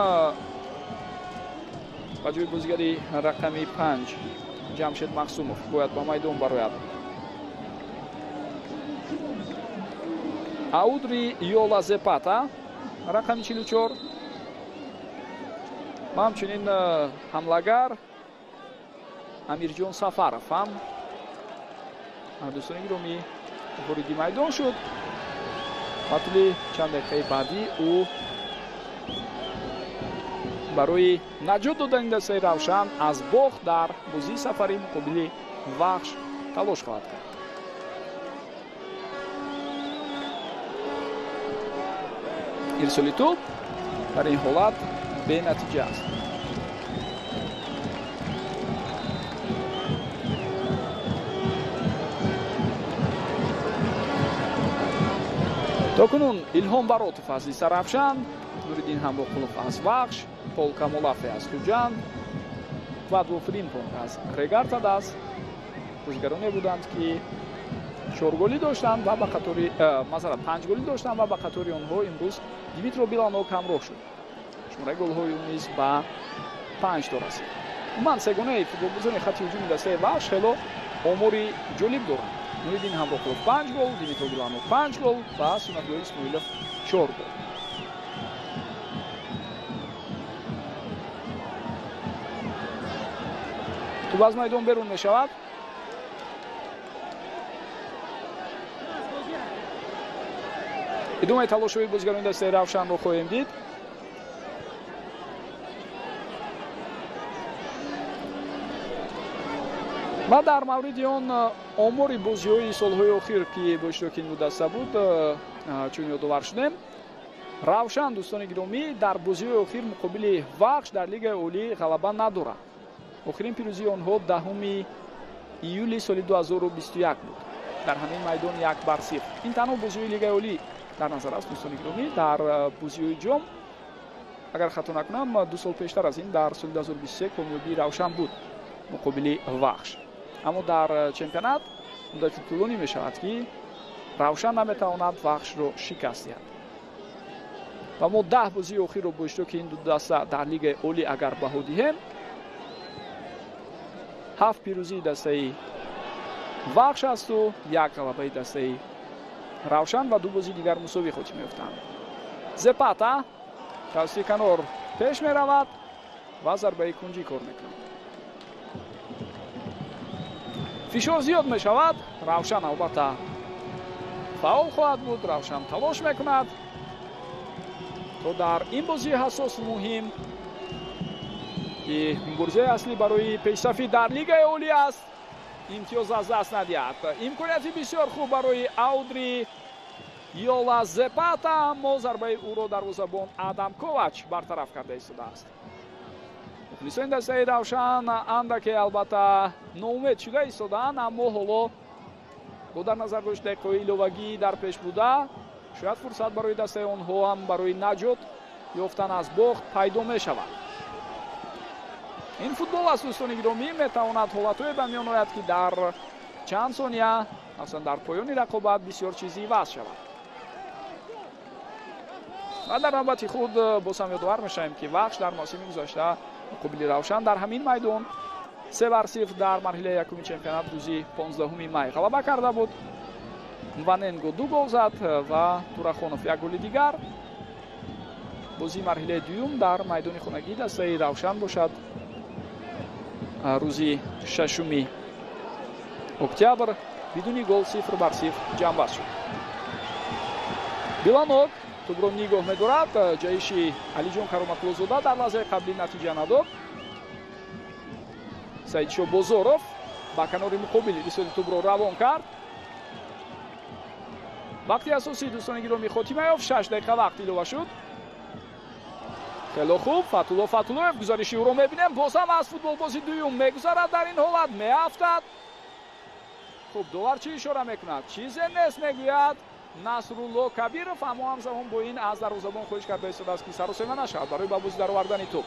Speaker 1: با جای بازیگری رقم 5 جمشید مقسوموف باید با میدان براید. аудри یولا زپاتا رقم 44 و همچنین حملگر امیرجان سفرов هم دوستان گرامی وارد میدان شد و طول چند دقیقه بعدی او برای نجات دادن دسته روشن از باخت در بازی سفری مقابل وحش تلاش خواهد کرد. ارسال توپ در این حالت به نتیجه است. تاکنون ایلهام баротов аз Истаравшан, Нуриддин Ҳамроқулов аз Вахш, Пол Камолафе аз Хуҷанд ва Фримпонг аз Регартадас бозигароне буданд ки 4 голи доштанд ва ба қатори масалан 5 голи доштанд ва ба қатори онҳо имрӯз Димитро Биланок ҳамроҳ шуд. шумораи голҳои ӯ низ ба 5 та расид. умуман сегонаи футболбозони хатти ҳуҷуми дастаи Вахш хело омори ҷолиб доранд. Нуриддин Ҳамроқулов 5 гол, Димитро Биланок 5 гол ва Сунатбек Исмоилов 4 гол. тӯб аз майдон берун мешавад. идомаи талошҳои бозигарони дастаи Равшанро хоҳем дид. ва дар мавриди он омори бозиҳои солҳои охир ки бо иштироки ин даста буд чун ёдовар шудем. Равшан, дӯстони гиромӣ, дар бозиҳои охир муқобили Вахш дар Лигаи Олӣ ғалаба надорад. охирин пирӯзии онҳо 10 июли соли 2021 буд. дар ҳамин майдон 1-0. ин танҳо бозиҳои Лигаи Олӣ дар назар аст, дӯстони гиромӣ. дар бозиҳои ҷом, агар хато накунам, 2 сол пештар аз ин дар соли 2023 комёбии Равшан буд муқобили Вахш. аммо дар чемпионат муддати тӯлонӣ мешавад ки Равшан наметавонад Вахшро шикаст диҳад. ва мо 10 бозии охирро бо иштироки ин ду даста дар Лигаи Олӣ агар баҳо диҳем, 7 пирӯзии дастаи Вахш асту 1 ғалабаи дастаи Равшан ва 2 бозии дигар мусовӣ хотима ёфтанд. Зепата тавассути канор пеш меравад ва зарбаи кунҷӣ кор мекунад. фишор зиёд мешавад. Равшан албатта фаъол хоҳад буд. Равшан талош мекунад то дар ин бозии ҳассосу муҳим ки муборизаи аслӣ барои пешсафӣ дар Лигаи Олӣ аст, имтиёз аз даст надиҳад. имконияти бисёр хуб барои Аудри Йола Зепата, аммо зарбаи ӯро дарвозабон Адам Ковач бартараф карда истодааст. мухлисони дастаи Равшан андаке албатта ноумед шуда истодаанд, аммо ҳоло бо дар назар дошт дақиқаҳои иловагӣ дар пеш буда, шояд фурсат барои дастаи онҳо ҳам барои наҷот ёфтан аз бохт пайдо мешавад. ин футбол аст, дӯстони гиромӣ. метавонад ҳолатҳое ба миён ояд ки дар чанд сония, масалан дар поёни рақобат, бисёр чиз иваз шавад. ва дар навбати худ боз ҳам ёдовар мешавем ки Вахш дар мавсими гузашта муқобили Равшан дар ҳамин майдон 3-0 дар марҳилаи якуми чемпионат рӯзи 15 май ғалаба карда буд. Мваненго 2 гол зад ва Турахонов 1 голи дигар. бозии марҳилаи дуюм дар майдони хонагии дастаи Равшан бошад. рӯзи 6 октябр бидуни гол 0-0 ҷамъбаст шуд. Биланок тӯбро нигоҳ медорад. ҷаиши Алиҷон Кароматуллозода дар лаҳзаи қаблӣ натиҷа надод. Саидшо Бозоров ба канори муқобил рисоли тӯбро равон кард. вақти асосии, дӯстони гиромӣ, хотима ёфт. 6 дақиқа вақт илова шуд. хело хуб. Фатулло Фатуллоев гузариши ӯро мебинем. боз ҳам аз футболбози дуюм мегузарад дар ин ҳолат, меафтад. хуб, довар чӣ ишора мекунад? чизе нест мегӯяд Насрулло Кабиров, аммо ҳамзамон бо ин аз дарвозабон хоҳиш карда истодааст ки саросема нашавад барои ба бозӣ даровардани тӯб.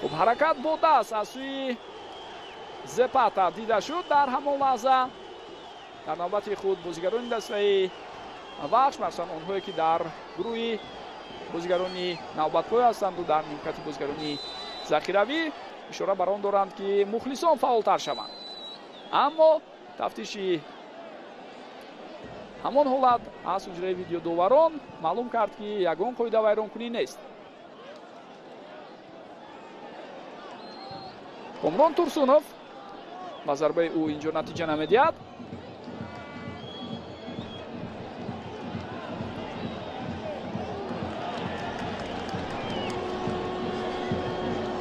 Speaker 1: хуб, ҳаракат бо даст аз сӯи Зепата дида шуд дар ҳамон лаҳза. дар навбати худ бозигарони дастаи Вахш, масалан онҳое ки дар гурӯҳи бозигарони навбатпой ҳастанду дар нимкати бозигарони захиравӣ, ишора бар он доранд ки мухлисон фаъолтар шаванд. аммо тафтиши ҳамон ҳолат аз ҳуҷраи видеодоварон маълум кард ки ягон қоида вайронкунӣ нест. Комрон Турсунов ба зарбаи ӯ инҷо натиҷа намедиҳад.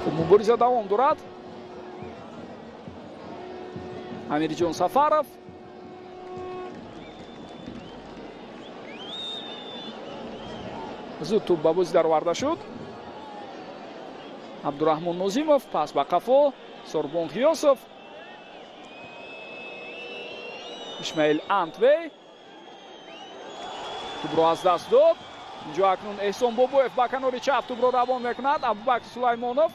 Speaker 1: хуб, мубориза давом дорад. Амирҷон Сафаров зуд тӯб ба бозӣ дароварда шуд. Абдураҳмон Нозимов пас ба қафо. Сорбон Ғиёсов, Ишмаил Антвей тӯбро аз даст дод. инҷо акнун Эҳсон Бобоев ба канори чап тӯбро равон мекунад. Абубакр Сулаймонов,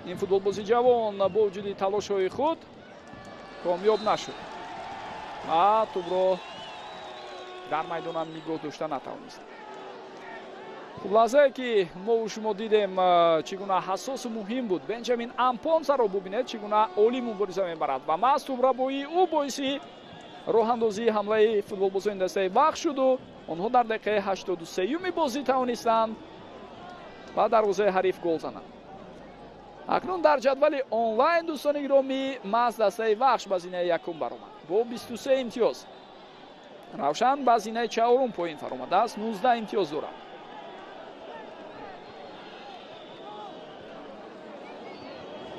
Speaker 1: ин футболбози ҷавон бо вуҷуди талошҳои худ комёб нашуд ва тӯбро дар майдонам нигоҳ дошта натавонист. хуб, лаҳзае ки мо шумо дидем чӣ гуна ҳассосу муҳим буд. Бенҷамин Ампонсаро бубинед чӣ гуна олӣ мубориза мебарад ва маҳз тӯбрабоии ӯ боиси роҳандозии ҳамлаи футболбозони дастаи Вахш шуду онҳо дар дақиқаи 83 бозӣ тавонистанд ба дарвозаи ҳариф гол зананд. акнун дар ҷадвали онлайн дӯстони гиромӣ маҳз дастаи вахш ба зинаи якум баромад бо 23 имтиёз. равшан ба зинаи чаҳорум поин фаромадааст, 19 имтиёз дорад.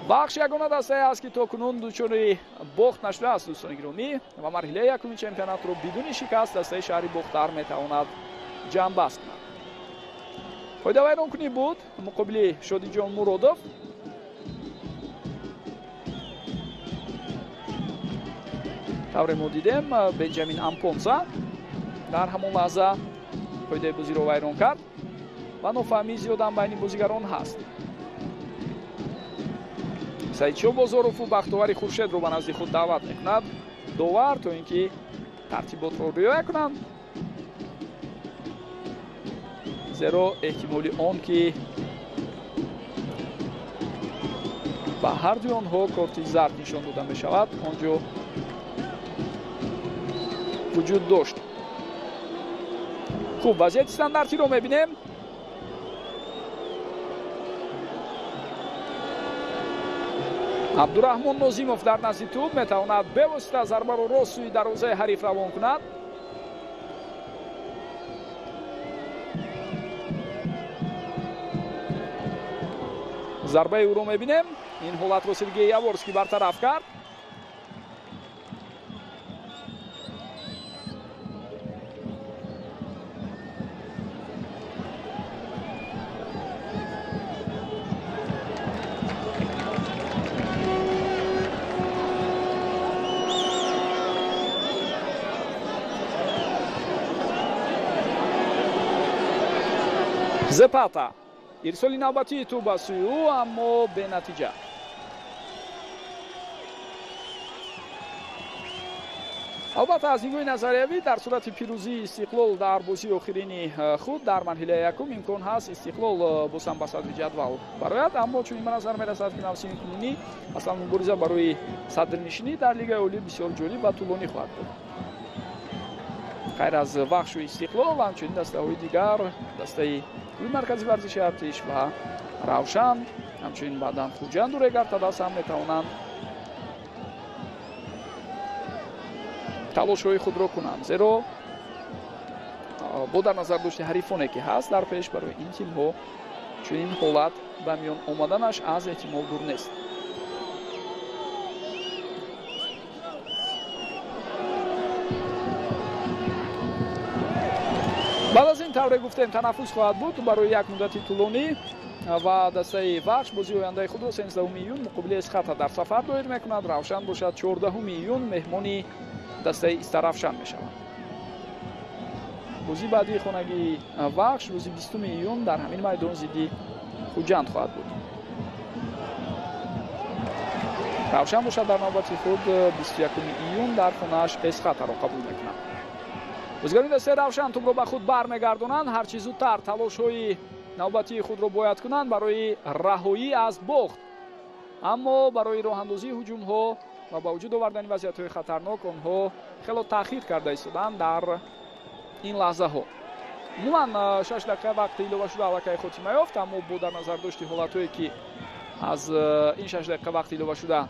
Speaker 1: вахш ягона дастае аст ки токунун дучори бохт нашудааст дӯстони гиромӣ ва марҳилаи якуми чемпионатро бидуни шикаст дастаи шаҳри бохтар метавонад ҷамъбаст кунад. фоидавайронкунӣ буд муқобили шодиҷон муродов. тавре мо дидем бенҷамин ампонса дар ҳамон лаҳза фоидаи бозиро вайрон кард ва нофаҳмии зиёдам байни бозигарон ҳаст. саидшоҳ бозорову бахтовари хуршедро ба назди худ даъват мекунад довар то ин ки тартиботро риоя кунанд, зеро эҳтимоли он ки ба ҳардуи онҳо корти зард нишон дода мешавад он ҷо вуҷуд дошт. хуб, вазъияти стандартиро мебинем. абдураҳмон нозимов дар назди тӯб метавонад бевосита зарбаро рост сӯи дарвозаи ҳариф равон кунад. зарбаи ӯро мебинем. ин ҳолатро Сергей Яворский бартараф кард. Запата ирсоли навбатии тӯб ба сӯи ӯ, аммо бенатиҷа. албатта аз нигоҳи назариявӣ дар сурати пирӯзии Истиқлол дар бозии охирини худ дар марҳилаи якум имкон ҳаст Истиқлол бозам ба садри ҷадвал барояд, аммо чунин ба назар мерасад ки навсими кунунӣ аслан мубориза барои садрнишинӣ дар лигаи олӣ бисёр ҷолиб ва тӯлонӣ хоҳад буд. غیر از وخش و استقلال همچنین دسته‌های دیگر دسته روی مرکزی ورزشی ارتش و روشن همچنین بعداً خوجند و ریگر تداس هم میتوانند تلاش‌های خود را کنند، زیرا با در نظر داشته حریفانی که هست در پیش برای این تیم‌ها چنین حالت به میان آمدنش از احتمال دور نیست. بعد از این طوره گفتیم تنفس خواهد بود برای یک مدتی طولانی و دسته وخش بازی آینده خود را 13 ایون مقابل اسخط در سفر دایر میکند. روشن باشد 14 ایون مهمانی دسته استرافشان میشود. بازی بعدی خانگی وخش روز 20 ایون در همین میدان ضد خوجند خواهد بود. روشن باشد در نوبت خود 21 ایون در خانه‌اش اسخط را قبول میکند. بازیگران دسته روشن توپ را به خود برمیگردانند. هر چیز زودتر تلاش‌های نوبتی خود را باید کنند برای رهایی از بخت، اما برای راه اندازی هجوم‌ها و با وجود آوردن وضعیت‌های خطرناک آنها خیلی تأخیر کرده ایستادند در این لحظه‌ها. عموما 6 دقیقه وقت ایلوه شده الکی خاتمه یافت، اما با در نظر داشت حالت‌هایی که از این 6 دقیقه وقت ایلوه شده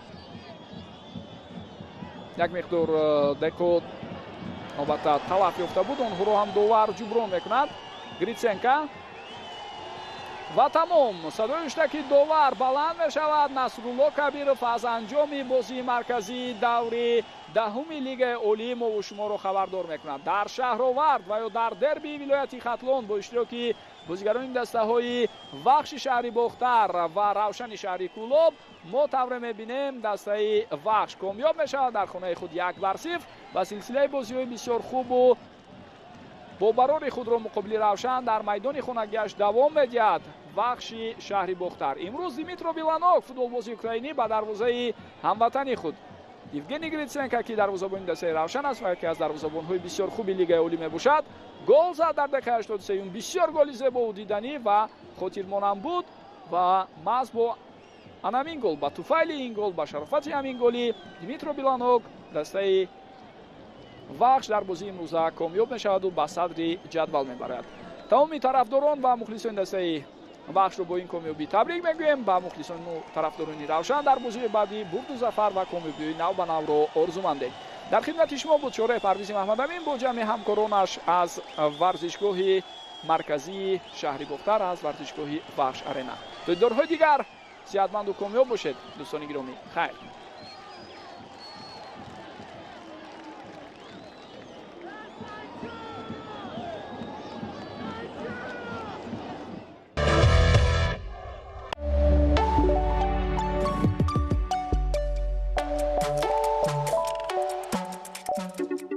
Speaker 1: یک مقدار دقیقه البته تلف یافته بود، آنها را هم دوباره جبران میکند. گریتسنکا و تمام صدای اشتکی دوبار بلند می شود. نصرالله کبیرов از انجام بازی مرکزی دوری دهمی لیگ اولی ما و شما را خبردار میکند. در شهرآورد و یا در دربی ولایت ختلان با اشتراک بازیگران دسته های وخش شهری باختر و روشن شهری کولوب ما طوره میبینیم دسته وخش کامیاب میشود در خانه خود 1-0 و سلسله بازی های بسیار خوب و با برار خود را مقابل روشن در میدان خانگیش دوام میدهد. وخش شهری باختر امروز دیمیترو بیلانوک فوتبالباز اوکراینی با دروازه هموطن خود یوگنی گریتسنکا که دروازه‌بان دسته روشن است و یکی از دروازه‌بان‌های بسیار خوبی لیگ اولی میباشد گل زد در دقیقه 83. بسیار گل زیبا و دیدنی و خاطرمانم بود و محض با همین گل با توفیل این گل با شرافت همین گلی دیمیترو بیلانوک دسته وخش در بازی امروزه کامیاب میشود و به صدر جدول میبرد. تمامی طرفداران و مخلصان دسته бахшро бо ин комёбӣ табрик мегӯем ба мухлисону тарафдорони равшан. дар бозии баъдӣ бурду зафар ва комёбии нав ба навро орзумандем. дар хидмати шумо буд чораи парвизи маҳмадамин бо ҷамъи ҳамкоронаш аз варзишгоҳи марказии шаҳри бохтар, аз варзишгоҳи вахш арена. то дидорҳои дигар сеҳатманду комёб бошед дӯстони гиромӣ. хайр.
Speaker 3: Thank you.